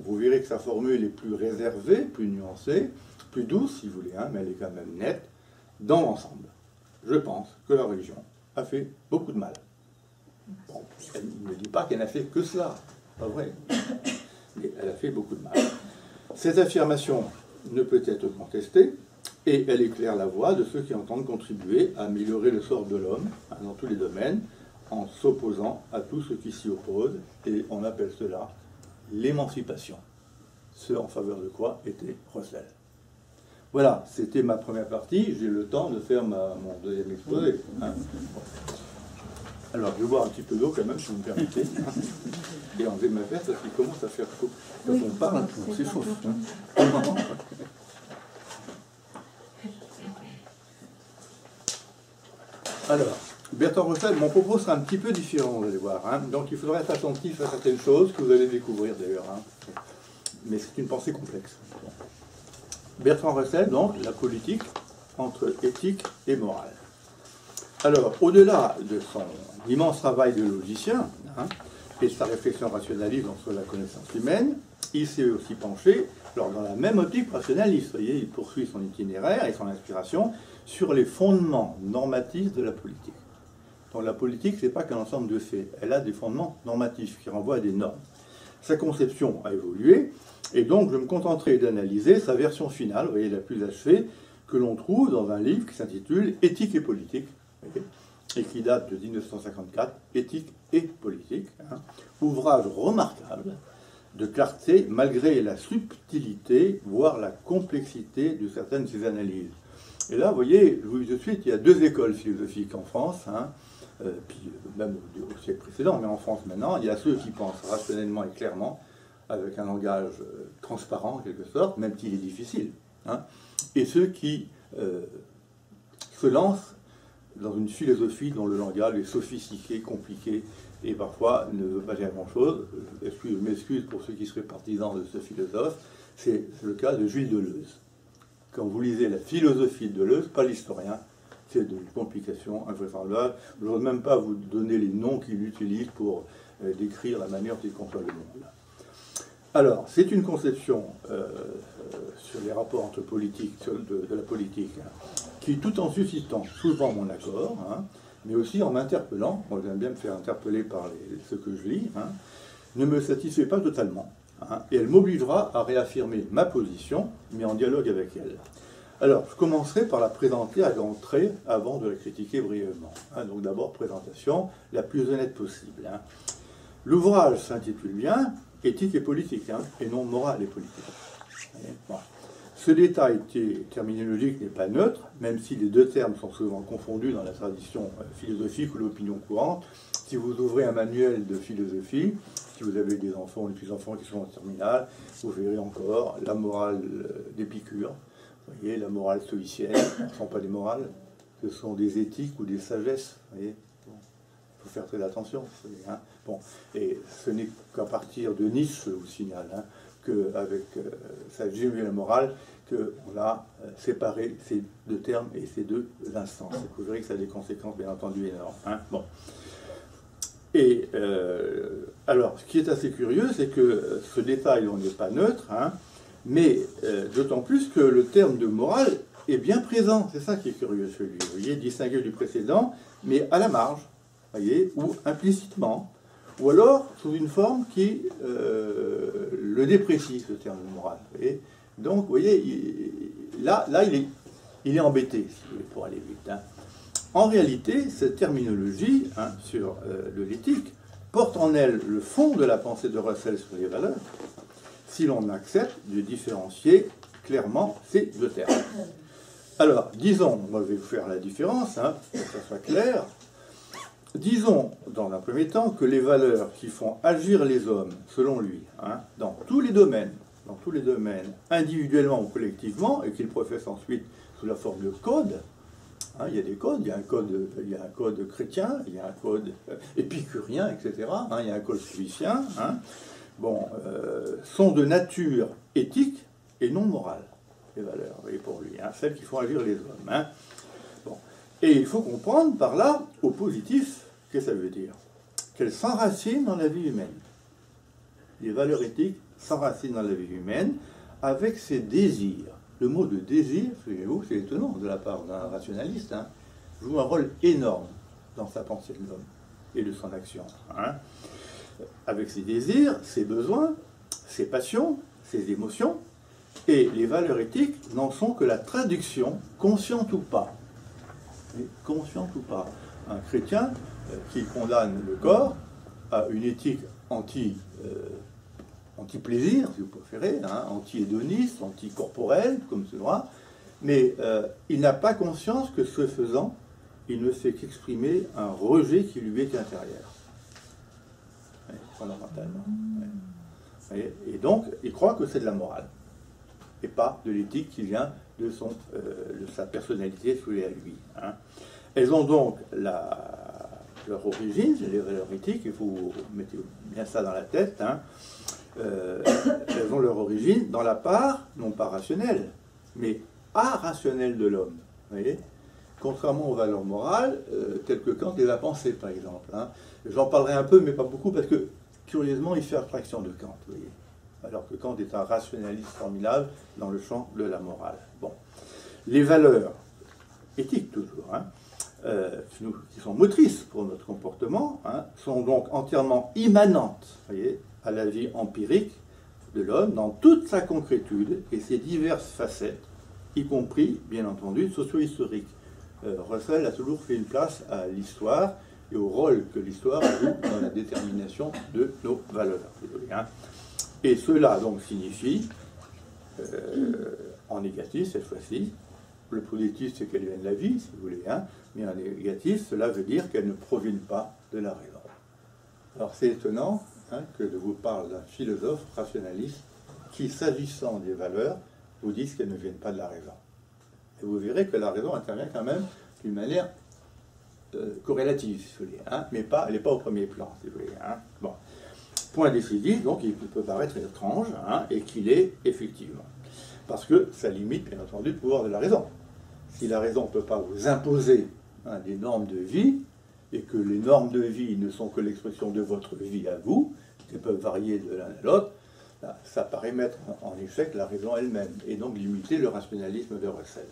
Speaker 1: vous verrez que sa formule est plus réservée, plus nuancée, plus douce, si vous voulez, hein, mais elle est quand même nette. Dans l'ensemble, je pense que la religion a fait beaucoup de mal. Bon, elle ne dit pas qu'elle n'a fait que cela, pas vrai, mais elle a fait beaucoup de mal. Cette affirmation ne peut être contestée, et elle éclaire la voie de ceux qui entendent contribuer à améliorer le sort de l'homme, hein, dans tous les domaines, en s'opposant à tout ce qui s'y oppose, et on appelle cela l'émancipation. Ce en faveur de quoi était Russell. Voilà, c'était ma première partie. J'ai le temps de faire mon deuxième exposé. Hein. Alors, je vais boire un petit peu d'eau quand même, si vous me permettez. Hein. Et enlever ma veste parce qu'il commence à faire chaud. Quand on parle, on s'échauffe. Hein. Alors, Bertrand Russell, mon propos sera un petit peu différent, vous allez voir. Hein. Donc, il faudra être attentif à certaines choses que vous allez découvrir d'ailleurs. Hein. Mais c'est une pensée complexe. Bertrand Russell, donc, la politique entre éthique et morale. Alors, au-delà de son immense travail de logicien, hein, et de sa réflexion rationaliste sur la connaissance humaine, il s'est aussi penché, alors dans la même optique rationaliste, vous voyez, il poursuit son itinéraire et son inspiration sur les fondements normatifs de la politique. Donc la politique, ce n'est pas qu'un ensemble de faits, elle a des fondements normatifs qui renvoient à des normes. Sa conception a évolué, et donc je me contenterai d'analyser sa version finale, vous voyez, la plus achevée, que l'on trouve dans un livre qui s'intitule « Éthique et politique », et qui date de 1954, « Éthique et politique hein, », ouvrage remarquable de clarté malgré la subtilité, voire la complexité de certaines de ses analyses. Et là, vous voyez, je vous dis tout de suite, il y a deux écoles philosophiques en France, hein, puis même au siècle précédent, mais en France maintenant, il y a ceux qui pensent rationnellement et clairement, avec un langage transparent en quelque sorte, même s'il est difficile, hein, et ceux qui se lancent dans une philosophie dont le langage est sophistiqué, compliqué, et parfois ne veut pas dire grand-chose. Je m'excuse pour ceux qui seraient partisans de ce philosophe, c'est le cas de Gilles Deleuze. Quand vous lisez la philosophie de Deleuze, pas l'historien, c'est d'une complication invraisemblable. Je n'ose même pas vous donner les noms qu'il utilise pour décrire la manière dont il conçoit le monde. Alors, c'est une conception sur les rapports entre politiques, de la politique, hein, qui, tout en suscitant souvent mon accord, hein, mais aussi en m'interpellant, moi j'aime bien me faire interpeller par ce que je lis, hein, ne me satisfait pas totalement. Hein, et elle m'obligera à réaffirmer ma position, mais en dialogue avec elle. Alors, je commencerai par la présenter à grands traits avant de la critiquer brièvement. Hein, donc d'abord, présentation la plus honnête possible. Hein. L'ouvrage s'intitule bien « Éthique et politique hein, », et non « Morale et politique ». Bon. Ce détail terminologique n'est pas neutre, même si les deux termes sont souvent confondus dans la tradition philosophique ou l'opinion courante. Si vous ouvrez un manuel de philosophie, si vous avez des enfants ou des petits-enfants qui sont en terminale, vous verrez encore la morale d'Épicure, vous voyez, la morale stoïcienne, ce ne sont pas des morales, ce sont des éthiques ou des sagesses. Vous voyez, bon, faut faire très attention. Vous voyez, hein. Bon, et ce n'est qu'à partir de Nice, je vous signale, hein, qu'avec sa géométrie de la morale, qu'on a séparé ces deux termes et ces deux instances. Et vous verrez que ça a des conséquences, bien entendu, énormes. Hein. Bon. Et alors, ce qui est assez curieux, c'est que ce détail, on n'est pas neutre, hein, mais d'autant plus que le terme de morale est bien présent. C'est ça qui est curieux, celui, vous voyez, distingué du précédent, mais à la marge, vous voyez, ou implicitement, ou alors sous une forme qui le déprécie, ce terme de morale. Vous voyez. Donc, vous voyez, là il est embêté, si vous voulez, pour aller vite. Hein. En réalité, cette terminologie, hein, sur de l'éthique porte en elle le fond de la pensée de Russell sur les valeurs, si l'on accepte de différencier clairement ces deux termes. Alors, disons, moi je vais vous faire la différence, hein, pour que ça soit clair. Disons, dans un premier temps, que les valeurs qui font agir les hommes, selon lui, hein, dans tous les domaines, individuellement ou collectivement, et qu'il professe ensuite sous la forme de code, hein, il y a des codes, il y a un code chrétien, il y a un code épicurien, etc., hein, il y a un code stoïcien, hein, bon, sont de nature éthique et non morale, les valeurs, vous voyez, pour lui, hein, celles qui font agir les hommes. Hein. Bon. Et il faut comprendre par là, au positif, qu'est-ce que ça veut dire? Qu'elles s'enracinent dans la vie humaine. Les valeurs éthiques s'enracinent dans la vie humaine avec ses désirs. Le mot de désir, souvenez-vous, c'est étonnant de la part d'un rationaliste, hein, joue un rôle énorme dans sa pensée de l'homme et de son action. Hein. Avec ses désirs, ses besoins, ses passions, ses émotions, et les valeurs éthiques n'en sont que la traduction, consciente ou pas. Consciente ou pas. Un chrétien qui condamne le corps a une éthique anti-plaisir, si vous préférez, hein, anti-hédoniste, anti-corporel, comme ce droit, mais il n'a pas conscience que ce faisant, il ne fait qu'exprimer un rejet qui lui est intérieur. Ouais, fondamentalement. Ouais. Et donc, il croit que c'est de la morale, et pas de l'éthique qui vient de sa personnalité souillée à lui. Hein. Elles ont donc leur origine, les valeurs éthiques, il faut mettre bien ça dans la tête, hein. Elles ont leur origine dans la part, non pas rationnelle, mais irrationnelle de l'homme. Vous voyez, contrairement aux valeurs morales, telles que Kant les a pensées, par exemple. Hein. J'en parlerai un peu, mais pas beaucoup, parce que, curieusement, il fait abstraction de Kant, vous voyez. Alors que Kant est un rationaliste formidable dans le champ de la morale. Bon. Les valeurs éthiques, toujours, hein, qui sont motrices pour notre comportement, hein, sont donc entièrement immanentes, voyez, à la vie empirique de l'homme dans toute sa concrétude et ses diverses facettes, y compris, bien entendu, socio-historiques. Russell a toujours fait une place à l'histoire et au rôle que l'histoire joue dans la détermination de nos valeurs. Hein. Et cela donc signifie, en négatif cette fois-ci, le positif c'est qu'elles viennent de la vie, si vous voulez, hein, mais en négatif, cela veut dire qu'elles ne proviennent pas de la raison. Alors c'est étonnant, hein, que je vous parle d'un philosophe rationaliste qui, s'agissant des valeurs, vous dise qu'elles ne viennent pas de la raison. Et vous verrez que la raison intervient quand même d'une manière corrélative, si vous voulez, hein, mais elle n'est pas au premier plan, si vous voulez. Hein. Bon. Point décisif, donc il peut paraître étrange, hein, et qu'il est effectivement. Parce que ça limite, bien entendu, le pouvoir de la raison. Si la raison ne peut pas vous imposer, hein, des normes de vie, et que les normes de vie ne sont que l'expression de votre vie à vous, qui peuvent varier de l'un à l'autre, ça paraît mettre en échec la raison elle-même, et donc limiter le rationalisme de Russell.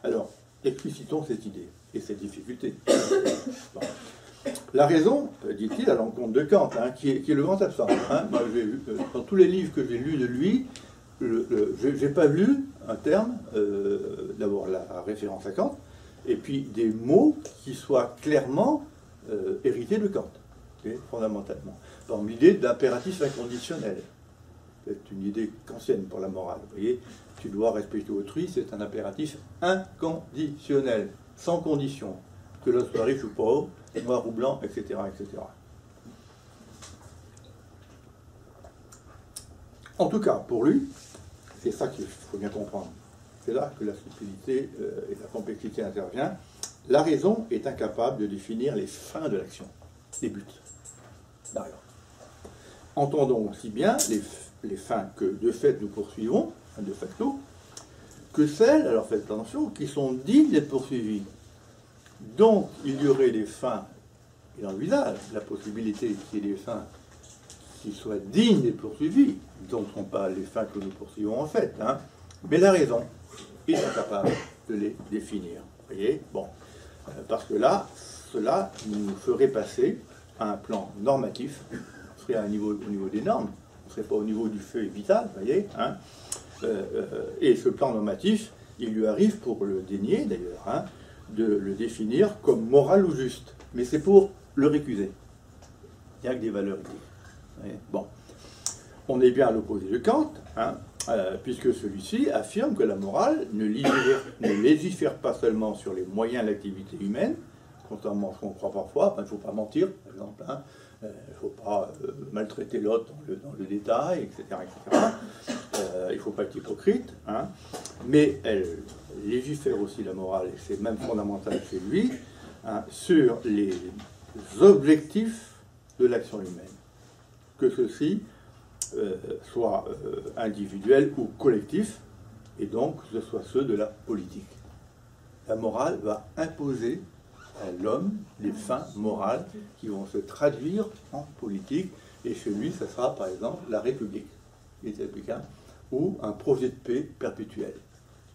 Speaker 1: Alors, explicitons cette idée et cette difficulté. Bon. La raison, dit-il, à l'encontre de Kant, hein, qui est le grand absent. Hein. Moi, dans tous les livres que j'ai lus de lui, je n'ai pas vu un terme, d'abord la référence à Kant, et puis des mots qui soient clairement hérités de Kant, okay, fondamentalement. Dans l'idée d'impératif inconditionnel. C'est une idée kantienne pour la morale. Vous voyez, tu dois respecter autrui, c'est un impératif inconditionnel, sans condition. Que l'autre soit riche ou pauvre, noir ou blanc, etc., etc. En tout cas, pour lui, c'est ça qu'il faut bien comprendre. C'est là que la subtilité et la complexité intervient. La raison est incapable de définir les fins de l'action, les buts. D'accord. Entendons aussi bien les fins que de fait nous poursuivons, de facto, que celles, alors faites attention, qui sont dignes d'être poursuivies. Donc il y aurait des fins, il envisage la possibilité qu'il y ait des fins qui soient dignes d'être poursuivies, donc ce ne sont pas les fins que nous poursuivons en fait, hein, mais la raison est incapable de les définir. Vous voyez? Bon. Parce que là, cela nous ferait passer à un plan normatif, on serait au niveau des normes, on ne serait pas au niveau du fait vital, vous voyez, hein, et ce plan normatif, il lui arrive, pour le dénier d'ailleurs, hein, de le définir comme moral ou juste, mais c'est pour le récuser. Il n'y a que des valeurs éthiques. Bon, on est bien à l'opposé de Kant, hein, puisque celui-ci affirme que la morale ne légifère pas seulement sur les moyens de l'activité humaine, contrairement à ce qu'on croit parfois. Il ne faut pas mentir, par exemple, hein, il ne faut pas maltraiter l'autre dans le détail, etc. etc. Il ne faut pas être hypocrite, hein, mais elle légifère aussi la morale, et c'est même fondamental chez lui, hein, sur les objectifs de l'action humaine, que ceux-ci soient individuels ou collectifs, et donc que ce soit ceux de la politique. La morale va imposer à l'homme les fins morales qui vont se traduire en politique, et chez lui, ce sera par exemple la République, les républicains, ou un projet de paix perpétuel.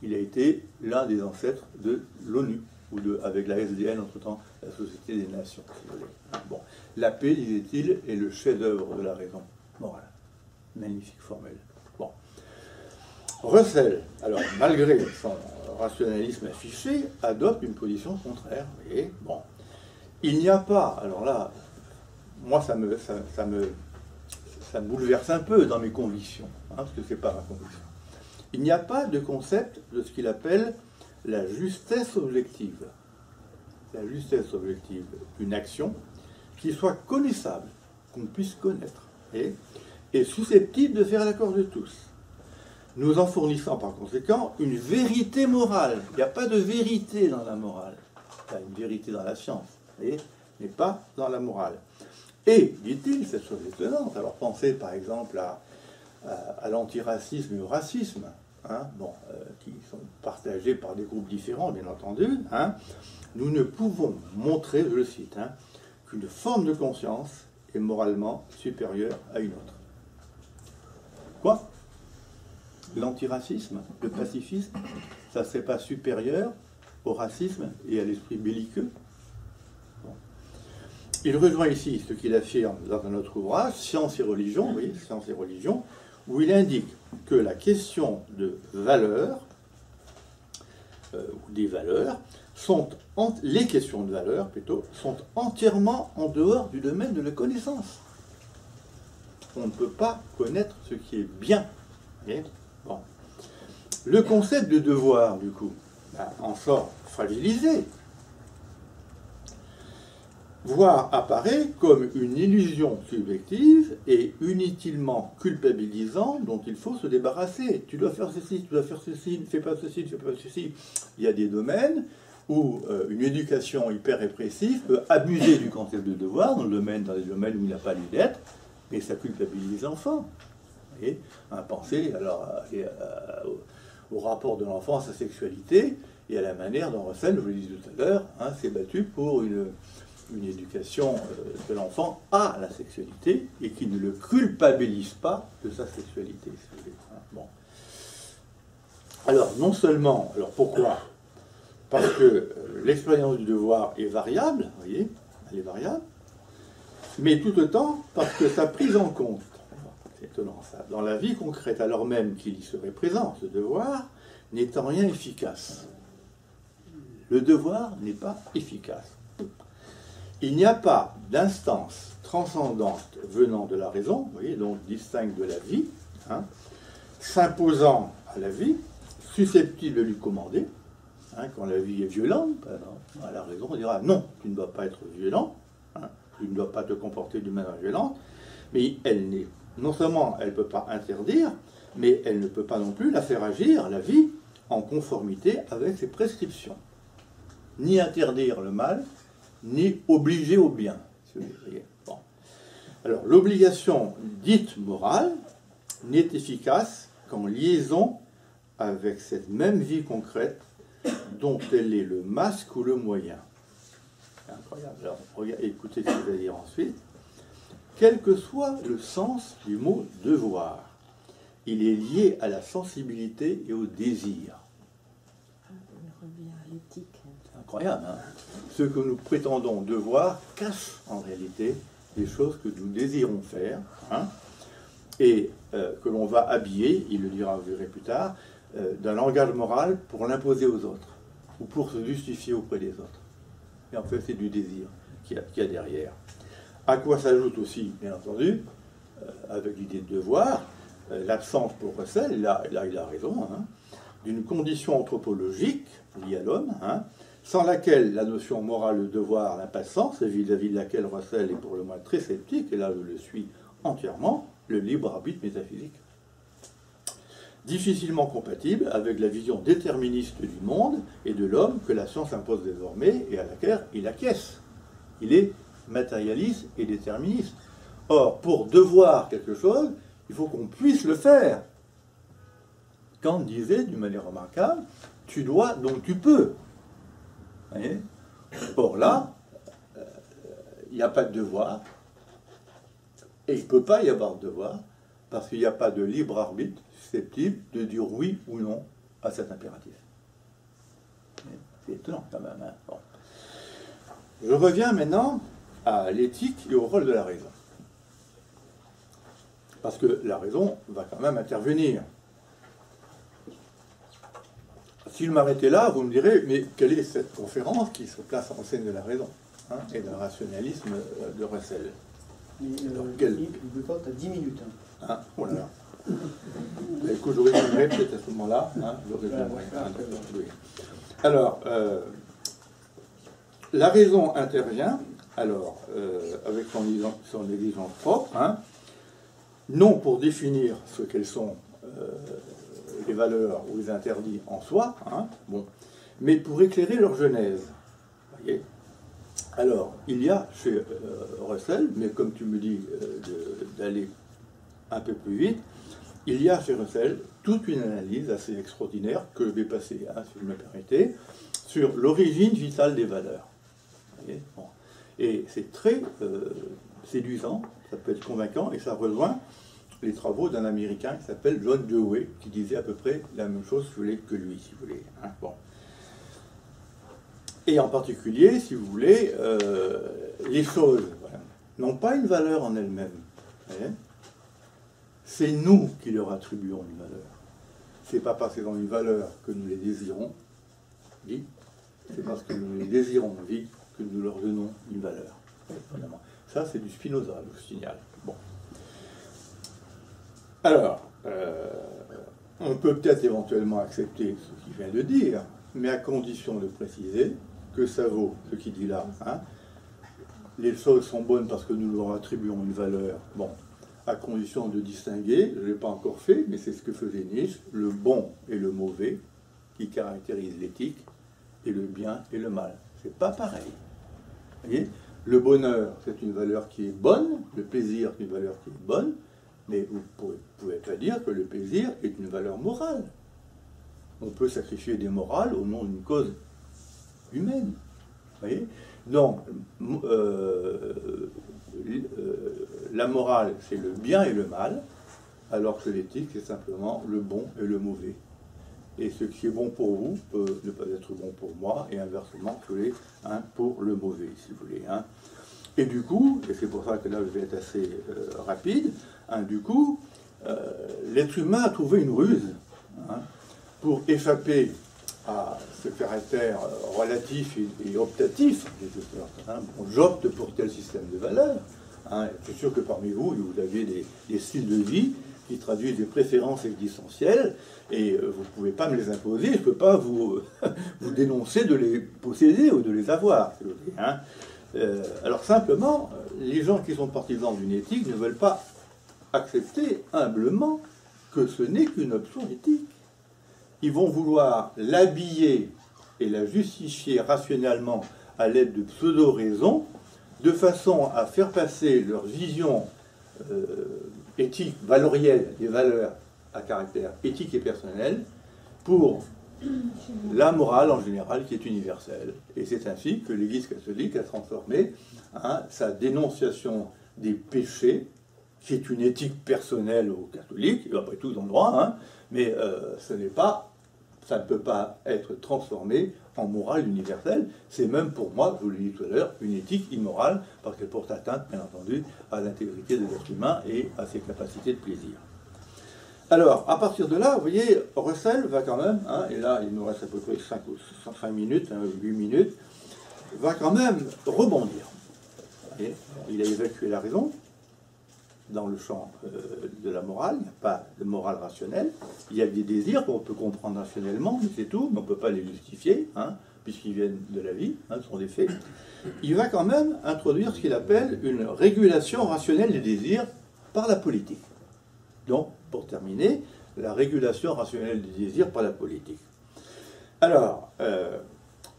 Speaker 1: Il a été l'un des ancêtres de l'ONU, ou avec la SDN, entre-temps, la Société des Nations. Si vous voulez. Bon. La paix, disait-il, est le chef-d'œuvre de la raison morale. Magnifique formule. Bon. Russell, alors, malgré son rationalisme affiché, adopte une position contraire. Vous voyez, bon. Il n'y a pas, alors là, moi, ça me bouleverse un peu dans mes convictions, hein, parce que ce n'est pas ma conviction. Il n'y a pas de concept de ce qu'il appelle la justesse objective. La justesse objective, une action qui soit connaissable, qu'on puisse connaître, et susceptible de faire l'accord de tous, nous en fournissant par conséquent une vérité morale. Il n'y a pas de vérité dans la morale. Il y a une vérité dans la science, mais pas dans la morale. Et, dit-il, cette chose étonnante, alors pensez par exemple à l'antiracisme et au racisme, hein, bon, qui sont partagés par des groupes différents, bien entendu, hein, nous ne pouvons montrer, je le cite, hein, qu'une forme de conscience est moralement supérieure à une autre. Quoi? L'antiracisme, le pacifisme, ça ne serait pas supérieur au racisme et à l'esprit belliqueux? Bon. Il rejoint ici ce qu'il affirme dans un autre ouvrage, Science et religion, oui, Science et religion, où il indique que la question de valeur, ou des valeurs, les questions de valeur plutôt, sont entièrement en dehors du domaine de la connaissance. On ne peut pas connaître ce qui est bien. Bon. Le concept de devoir, du coup, en sort fragilisé, voire apparaît comme une illusion subjective et inutilement culpabilisante dont il faut se débarrasser. Tu dois faire ceci, tu dois faire ceci, ne fais pas ceci, ne fais pas ceci. Il y a des domaines où une éducation hyper répressive peut abuser du concept de devoir, dans les domaines où il n'a pas lieu d'être, mais ça culpabilise l'enfant. Et pensez alors au rapport de l'enfant à sa sexualité et à la manière dont Russell, je vous l'ai dit tout à l'heure, hein, s'est battu pour une éducation de l'enfant à la sexualité et qui ne le culpabilise pas de sa sexualité. Si vous voulez. Bon. Alors, non seulement, alors pourquoi? Parce que l'expérience du devoir est variable, vous voyez, elle est variable, mais tout autant parce que sa prise en compte, c'est étonnant ça, dans la vie concrète, alors même qu'il y serait présent, ce devoir, n'est en rien efficace. Le devoir n'est pas efficace. Il n'y a pas d'instance transcendante venant de la raison, vous voyez, donc distincte de la vie, hein, s'imposant à la vie, susceptible de lui commander. Hein, quand la vie est violente, par exemple, à la raison, on dira non, tu ne dois pas être violent, hein, tu ne dois pas te comporter d'une manière violente, mais elle n'est, non seulement elle ne peut pas interdire, mais elle ne peut pas non plus la faire agir, la vie, en conformité avec ses prescriptions. ni interdire le mal, ni obliger au bien. Bon. Alors, l'obligation dite morale n'est efficace qu'en liaison avec cette même vie concrète dont elle est le masque ou le moyen. C'est incroyable. Alors, écoutez ce que je vais dire ensuite. Quel que soit le sens du mot devoir, il est lié à la sensibilité et au désir.
Speaker 2: On revient à l'éthique.
Speaker 1: C'est incroyable, hein? Ce que nous prétendons devoir cache en réalité des choses que nous désirons faire, hein, et que l'on va habiller, il le dira, vous verrez plus tard, d'un langage moral pour l'imposer aux autres, ou pour se justifier auprès des autres. Et en fait, c'est du désir qu'il y a derrière. À quoi s'ajoute aussi, bien entendu, avec l'idée de devoir, l'absence pour Russell, là il a raison, hein, d'une condition anthropologique liée à l'homme, hein, sans laquelle la notion morale de devoir n'a pas de sens, et vis-à-vis de laquelle Russell est pour le moins très sceptique, et là je le suis entièrement, le libre arbitre métaphysique. Difficilement compatible avec la vision déterministe du monde et de l'homme que la science impose désormais et à laquelle il acquiesce. Il est matérialiste et déterministe. Or, pour devoir quelque chose, il faut qu'on puisse le faire. Kant disait, d'une manière remarquable, tu dois, donc tu peux. Vous voyez ? Or là, il n'y a pas de devoir, et il ne peut pas y avoir de devoir, parce qu'il n'y a pas de libre arbitre susceptible de dire oui ou non à cet impératif. C'est étonnant quand même. Hein. Bon. Je reviens maintenant à l'éthique et au rôle de la raison. Parce que la raison va quand même intervenir. Si je m'arrêtais là, vous me direz, mais quelle est cette conférence qui se place en scène de la raison, hein, et d'un rationalisme de Russell?
Speaker 3: Il peut pas, tu as 10 minutes.
Speaker 1: Hein, oh là là. Écoute, je résumerai peut-être à ce moment-là. Hein, je résumerai. Oui. Alors, la raison intervient, alors, avec son exigence propre, hein, non pour définir ce qu'elles sont, les valeurs ou les interdits en soi, hein, bon, mais pour éclairer leur genèse. Voyez. Alors, il y a chez Russell, mais comme tu me dis d'aller un peu plus vite, il y a chez Russell toute une analyse assez extraordinaire que je vais passer, hein, si vous me permettez, sur l'origine vitale des valeurs. Voyez, bon. Et c'est très séduisant, ça peut être convaincant, et ça rejoint les travaux d'un Américain qui s'appelle John Dewey, qui disait à peu près la même chose que lui, si vous voulez. Hein, bon. Et en particulier, si vous voulez, les choses voilà, n'ont pas une valeur en elles-mêmes. C'est nous qui leur attribuons une valeur. C'est pas parce qu'elles ont une valeur que nous les désirons, dit. C'est parce que nous les désirons, dit, que nous leur donnons une valeur. Ça, c'est du Spinoza, je vous signale. Bon. Alors, on peut peut-être éventuellement accepter ce qu'il vient de dire, mais à condition de préciser que ça vaut ce qu'il dit là. Hein. Les choses sont bonnes parce que nous leur attribuons une valeur. Bon, à condition de distinguer, je ne l'ai pas encore fait, mais c'est ce que faisait Nietzsche, le bon et le mauvais, qui caractérise l'éthique, et le bien et le mal. C'est pas pareil. Vous voyez, le bonheur, c'est une valeur qui est bonne, le plaisir, c'est une valeur qui est bonne, mais vous ne pouvez pas dire que le plaisir est une valeur morale. On peut sacrifier des morales au nom d'une cause humaine. Vous voyez? Donc, la morale, c'est le bien et le mal, alors que l'éthique, c'est simplement le bon et le mauvais. Et ce qui est bon pour vous peut ne pas être bon pour moi, et inversement, pour le mauvais, si vous voulez. Hein. Et du coup, et c'est pour ça que là je vais être assez rapide, hein, du coup, l'être humain a trouvé une ruse, hein, pour échapper à ce caractère relatif et optatif, hein. Bon, j'opte pour tel système de valeurs. Hein. C'est sûr que parmi vous, vous avez des styles de vie qui traduisent des préférences existentielles, et vous ne pouvez pas me les imposer, je ne peux pas vous, vous dénoncer de les posséder ou de les avoir. Hein. Alors simplement, les gens qui sont partisans d'une éthique ne veulent pas accepter humblement que ce n'est qu'une option éthique. Ils vont vouloir l'habiller et la justifier rationnellement à l'aide de pseudo-raisons, de façon à faire passer leur vision éthique, valorielle, des valeurs à caractère éthique et personnel, pour la morale en général qui est universelle. Et c'est ainsi que l'Église catholique a transformé sa dénonciation des péchés, qui est une éthique personnelle aux catholiques, et après tout ils ont le droit, mais ça ne peut pas être transformé en morale universelle. C'est même pour moi, je vous l'ai dit tout à l'heure, une éthique immorale, parce qu'elle porte atteinte, bien entendu, à l'intégrité de l'être humain et à ses capacités de plaisir. Alors, à partir de là, vous voyez, Russell va quand même, et là il nous reste à peu près 5 minutes, 8 minutes, va quand même rebondir. Voyez, il a évacué la raison dans le champ de la morale, il n'y a pas de morale rationnelle, il y a des désirs qu'on peut comprendre rationnellement, mais c'est tout, mais on ne peut pas les justifier, puisqu'ils viennent de la vie, ce sont des faits. Il va quand même introduire ce qu'il appelle une régulation rationnelle des désirs par la politique. Donc, pour terminer, la régulation rationnelle des désirs par la politique. Alors,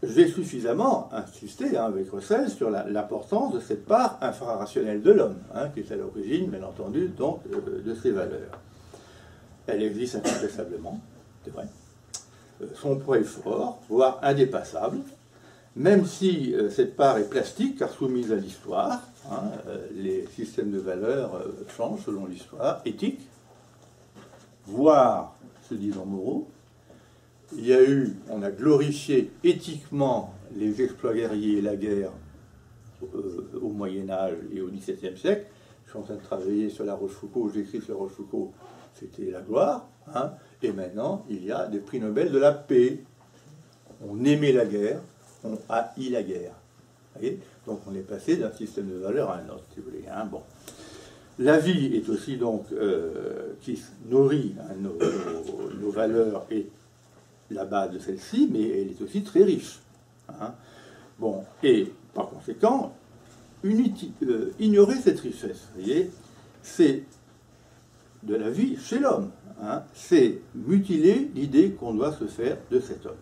Speaker 1: j'ai suffisamment insisté avec Russell sur l'importance de cette part infrarationnelle de l'homme, qui est à l'origine, bien entendu, donc, de ses valeurs. Elle existe incontestablement, c'est vrai. Son poids est fort, voire indépassable, même si cette part est plastique, car soumise à l'histoire. Les systèmes de valeurs changent selon l'histoire, éthique, voire, se disant moraux. Il y a eu, on a glorifié éthiquement les exploits guerriers et la guerre au Moyen-Âge et au XVIIe siècle. Je suis en train de travailler sur La Rochefoucauld, j'écris sur La Rochefoucauld, c'était la gloire. Et maintenant, il y a des prix Nobel de la paix. On aimait la guerre, on haït la guerre. Vous voyez, donc on est passé d'un système de valeurs à un autre, si vous voulez. Bon. La vie est aussi donc qui nourrit nos valeurs et la base de celle-ci, mais elle est aussi très riche. Bon, et par conséquent, ignorer cette richesse, vous voyez, c'est de la vie chez l'homme. C'est mutiler l'idée qu'on doit se faire de cet homme.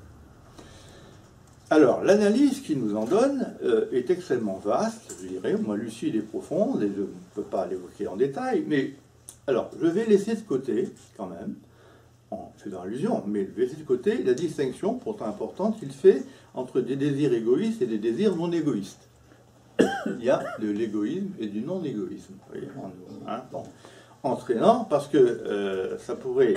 Speaker 1: Alors, l'analyse qu'il nous en donne est extrêmement vaste, je dirais, moins lucide et profonde, et je ne peux pas l'évoquer en détail, mais alors, je vais laisser de côté, quand même, c'est dans l'allusion, mais je vais laisser de côté la distinction, pourtant importante, qu'il fait entre des désirs égoïstes et des désirs non égoïstes. Il y a de l'égoïsme et du non-égoïsme, vous voyez, en nous, bon. Entraînant, parce que ça pourrait,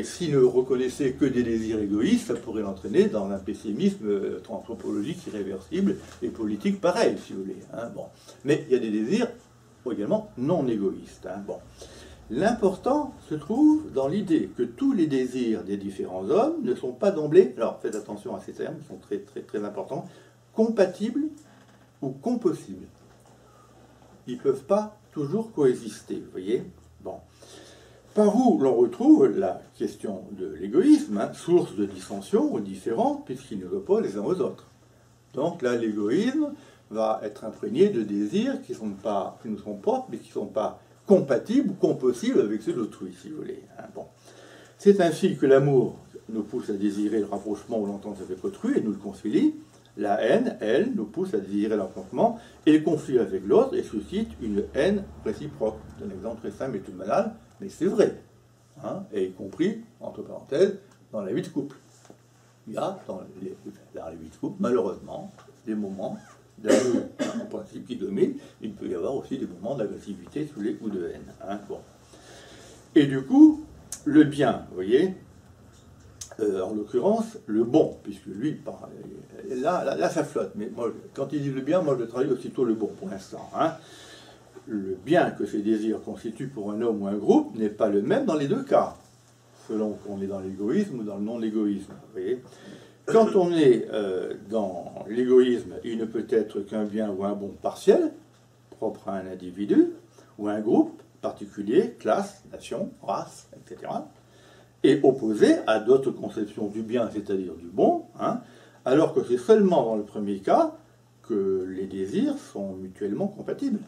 Speaker 1: s'il ne reconnaissait que des désirs égoïstes, ça pourrait l'entraîner dans un pessimisme anthropologique irréversible et politique pareil, si vous voulez. Bon. Mais il y a des désirs également non égoïstes. Bon. L'important se trouve dans l'idée que tous les désirs des différents hommes ne sont pas d'emblée, alors faites attention à ces termes, ils sont très, très, très importants, compatibles ou compossibles. Ils ne peuvent pas toujours coexister, vous voyez. Bon. Par où l'on retrouve la question de l'égoïsme, source de dissension ou différente, puisqu'ils ne veulent pas les uns aux autres. Donc là, l'égoïsme va être imprégné de désirs qui nous sont propres, mais qui ne sont pas compatibles ou compossibles avec ceux d'autrui, si vous voulez. Bon. C'est ainsi que l'amour nous pousse à désirer le rapprochement ou l'entente avec autrui, et nous le concilie. La haine, elle, nous pousse à désirer l'affrontement et le conflit avec l'autre et suscite une haine réciproque. C'est un exemple très simple et tout banal, mais c'est vrai. Et y compris, entre parenthèses, dans la vie de couple. Il y a dans la vie de couple, malheureusement, des moments d'amour en principe qui dominent. Il peut y avoir aussi des moments d'agressivité sous les coups de haine. Bon. Et du coup, le bien, vous voyez, en l'occurrence, le bon, puisque lui, là, ça flotte. Mais moi, quand il dit le bien, moi, je traduis aussitôt le bon, pour l'instant. Le bien que ces désirs constituent pour un homme ou un groupe n'est pas le même dans les deux cas, selon qu'on est dans l'égoïsme ou dans le non-égoïsme. Vous voyez, quand on est dans l'égoïsme, il ne peut être qu'un bien ou un bon partiel, propre à un individu, ou un groupe particulier, classe, nation, race, etc., et opposé à d'autres conceptions du bien, c'est-à-dire du bon, alors que c'est seulement dans le premier cas que les désirs sont mutuellement compatibles.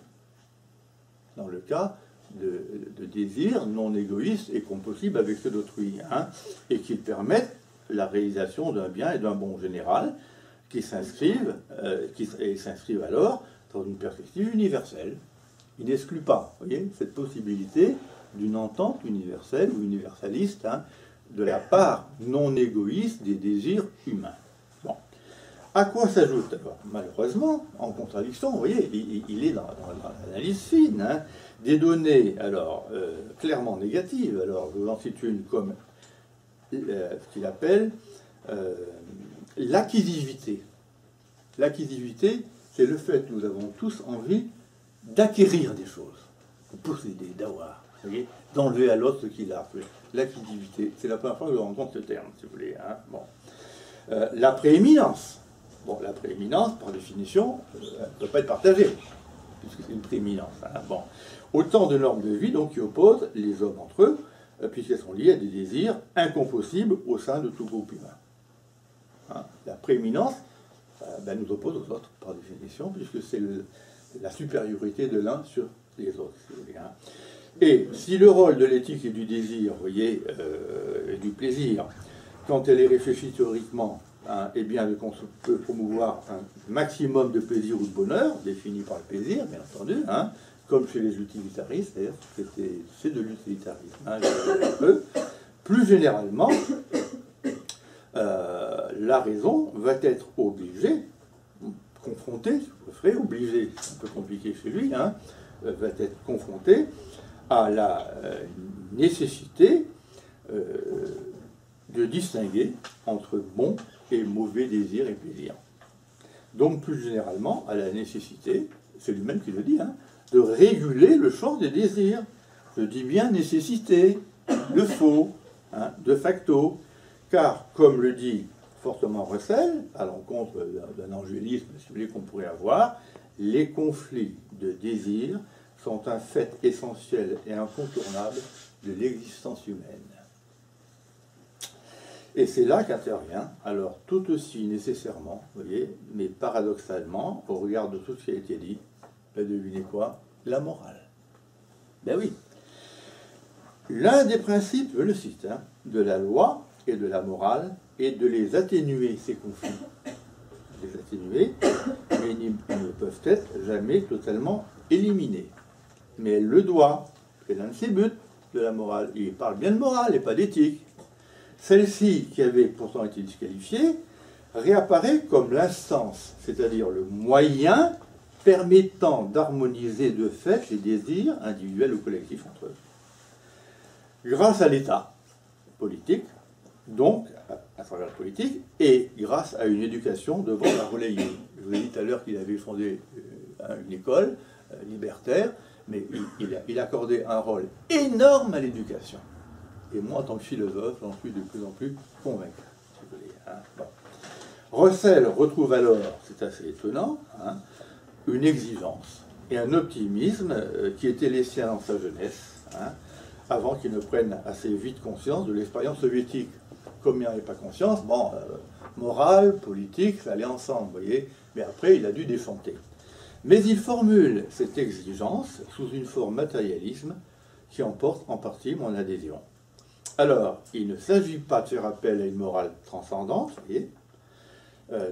Speaker 1: Dans le cas de désirs non égoïstes et compatibles avec ceux d'autrui, et qui permettent la réalisation d'un bien et d'un bon général qui s'inscrivent alors dans une perspective universelle. Il n'exclut pas, vous voyez, cette possibilité d'une entente universelle ou universaliste, hein, de la part non égoïste des désirs humains. Bon. À quoi s'ajoute alors, malheureusement, en contradiction, vous voyez, il est dans l'analyse fine, hein, des données alors clairement négatives. Alors, je vous en cite une comme ce qu'il appelle l'acquisivité. L'acquisivité, c'est le fait que nous avons tous envie d'acquérir des choses, de posséder, d'avoir, vous voyez, d'enlever à l'autre ce qu'il a. L'acquisivité, c'est la première fois que je rencontre ce terme, si vous voulez. Hein. Bon. La prééminence. Bon, la prééminence, par définition, ne peut pas être partagée, puisque c'est une prééminence. Hein. Bon. Autant de normes de vie donc, qui opposent les hommes entre eux, puisqu'elles sont liées à des désirs incompossibles au sein de tout groupe humain. Hein. La prééminence nous oppose aux autres, par définition, puisque c'est la supériorité de l'un sur les autres. Si vous voulez, hein. Et si le rôle de l'éthique et du désir, vous voyez, et du plaisir, quand elle est réfléchie théoriquement, hein, eh bien, elle peut promouvoir un maximum de plaisir ou de bonheur, défini par le plaisir, bien entendu, hein, comme chez les utilitaristes, d'ailleurs, c'est de l'utilitarisme. Hein, plus généralement, la raison va être obligée, confrontée, obligée, c'est un peu compliqué chez lui, hein, va être confrontée à la nécessité de distinguer entre bons et mauvais désirs et plaisirs. Donc plus généralement à la nécessité, c'est lui-même qui le dit, hein, de réguler le champ des désirs. Je dis bien nécessité, le faux, hein, de facto, car comme le dit fortement Russell, à l'encontre d'un angélisme, si vous voulez, qu'on pourrait avoir, les conflits de désirs sont un fait essentiel et incontournable de l'existence humaine. Et c'est là qu'intervient, alors tout aussi nécessairement, vous voyez, mais paradoxalement, au regard de tout ce qui a été dit, devinez quoi? La morale. Ben oui. L'un des principes, je le cite, hein, de la loi et de la morale est de les atténuer, ces conflits. Les atténuer, mais ils ne peuvent être jamais totalement éliminés. Mais elle le doit, c'est l'un de ses buts de la morale. Il parle bien de morale et pas d'éthique. Celle-ci, qui avait pourtant été disqualifiée, réapparaît comme l'instance, c'est-à-dire le moyen permettant d'harmoniser de fait les désirs individuels ou collectifs entre eux. Grâce à l'État politique, donc à travers la politique, et grâce à une éducation devant la relayer. Je vous ai dit tout à l'heure qu'il avait fondé une école libertaire, mais il accordait un rôle énorme à l'éducation. Et moi, en tant que philosophe, j'en suis de plus en plus convaincu. Si vous voulez, hein. Bon. Russell retrouve alors, c'est assez étonnant, hein, une exigence et un optimisme qui étaient les siens dans sa jeunesse, hein, avant qu'il ne prenne assez vite conscience de l'expérience soviétique. Comme il n'avait pas conscience, bon, morale, politique, ça allait ensemble, vous voyez, mais après, il a dû déchanter. Mais il formule cette exigence sous une forme matérialisme qui emporte en partie mon adhésion. Alors, il ne s'agit pas de faire appel à une morale transcendante, vous voyez,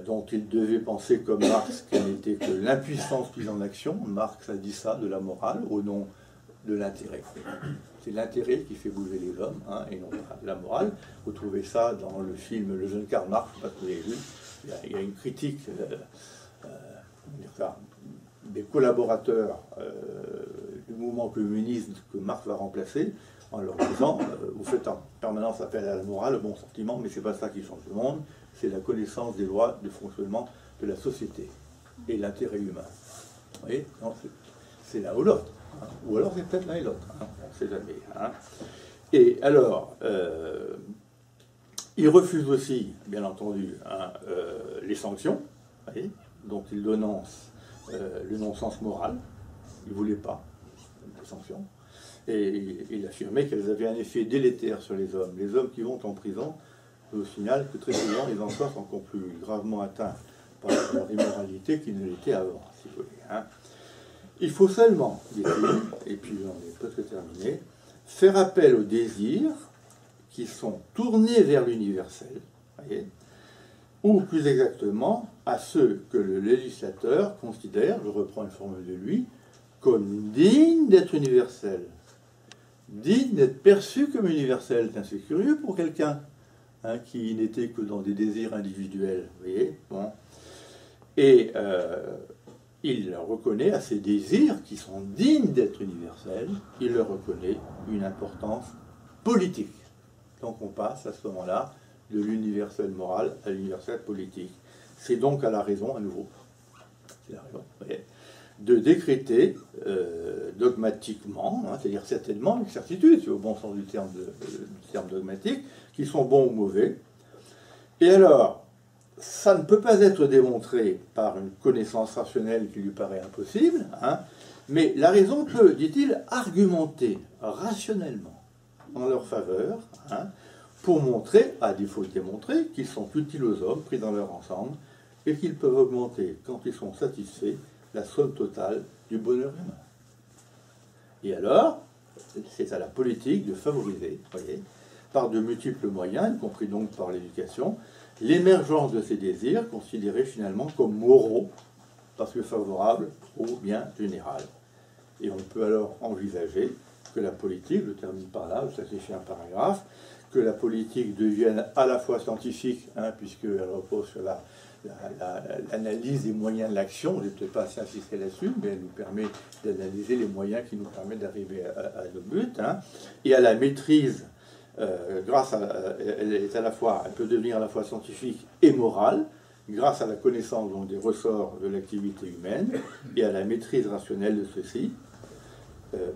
Speaker 1: dont il devait penser comme Marx qu'elle n'était que l'impuissance mise en action. Marx a dit ça de la morale au nom de l'intérêt. C'est l'intérêt qui fait bouger les hommes, hein, et non la morale. Vous trouvez ça dans le film Le jeune Karl Marx, je ne sais pas si vous l'avez vu. Il y a une critique des collaborateurs du mouvement communiste que Marx va remplacer, en leur disant vous faites en permanence appel à la morale, au bon sentiment, mais ce n'est pas ça qui change le monde, c'est la connaissance des lois de fonctionnement de la société et l'intérêt humain. Vous voyez, c'est l'un ou l'autre, hein. Ou alors c'est peut-être l'un et l'autre, hein. On ne sait jamais. Hein. Et alors, il refuse aussi, bien entendu, hein, les sanctions, vous voyez, dont il dénonce le non-sens moral. Il ne voulait pas des sanctions. Et il affirmait qu'elles avaient un effet délétère sur les hommes. Les hommes qui vont en prison, je vous signale que très souvent, ils en sortent encore plus gravement atteints par leur immoralité qu'ils ne l'étaient avant, si vous voulez. Hein. Il faut seulement, dit-il, et puis on est presque terminé, faire appel aux désirs qui sont tournés vers l'universel, voyez, ou plus exactement à ceux que le législateur considère, je reprends une formule de lui, comme dignes d'être universels, dignes d'être perçus comme universels. C'est curieux pour quelqu'un qui n'était que dans des désirs individuels, vous voyez, bon. Et il leur reconnaît à ces désirs qui sont dignes d'être universels, il leur reconnaît une importance politique. Donc on passe à ce moment-là de l'universel moral à l'universel politique. C'est donc à la raison, à nouveau, c'est la raison, vous voyez, de décréter dogmatiquement, c'est-à-dire certainement avec certitude, c'est au bon sens du terme dogmatique, qui sont bons ou mauvais. Et alors, ça ne peut pas être démontré par une connaissance rationnelle qui lui paraît impossible, mais la raison peut, dit-il, argumenter rationnellement en leur faveur, pour montrer, à défaut de démontrer, qu'ils sont utiles aux hommes, pris dans leur ensemble, et qu'ils peuvent augmenter, quand ils sont satisfaits, la somme totale du bonheur humain. Et alors, c'est à la politique de favoriser, voyez, par de multiples moyens, y compris donc par l'éducation, l'émergence de ces désirs considérés finalement comme moraux, parce que favorables au bien général. Et on peut alors envisager que la politique, je termine par là, je sacrifie un paragraphe, que la politique devienne à la fois scientifique, puisqu'elle repose sur l'analyse des moyens de l'action, je ne vais peut-être pas assez insister là-dessus, mais elle nous permet d'analyser les moyens qui nous permettent d'arriver à nos buts, et à la maîtrise, elle peut devenir à la fois scientifique et morale, grâce à la connaissance donc, des ressorts de l'activité humaine, et à la maîtrise rationnelle de ceux-ci,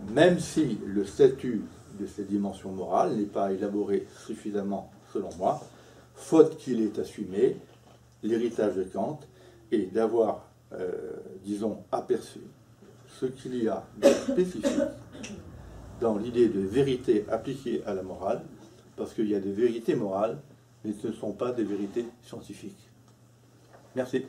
Speaker 1: même si le statut de ces dimensions morales n'est pas élaboré suffisamment, selon moi, faute qu'il ait assumé l'héritage de Kant et d'avoir, disons, aperçu ce qu'il y a de spécifique dans l'idée de vérité appliquée à la morale, parce qu'il y a des vérités morales, mais ce ne sont pas des vérités scientifiques. Merci.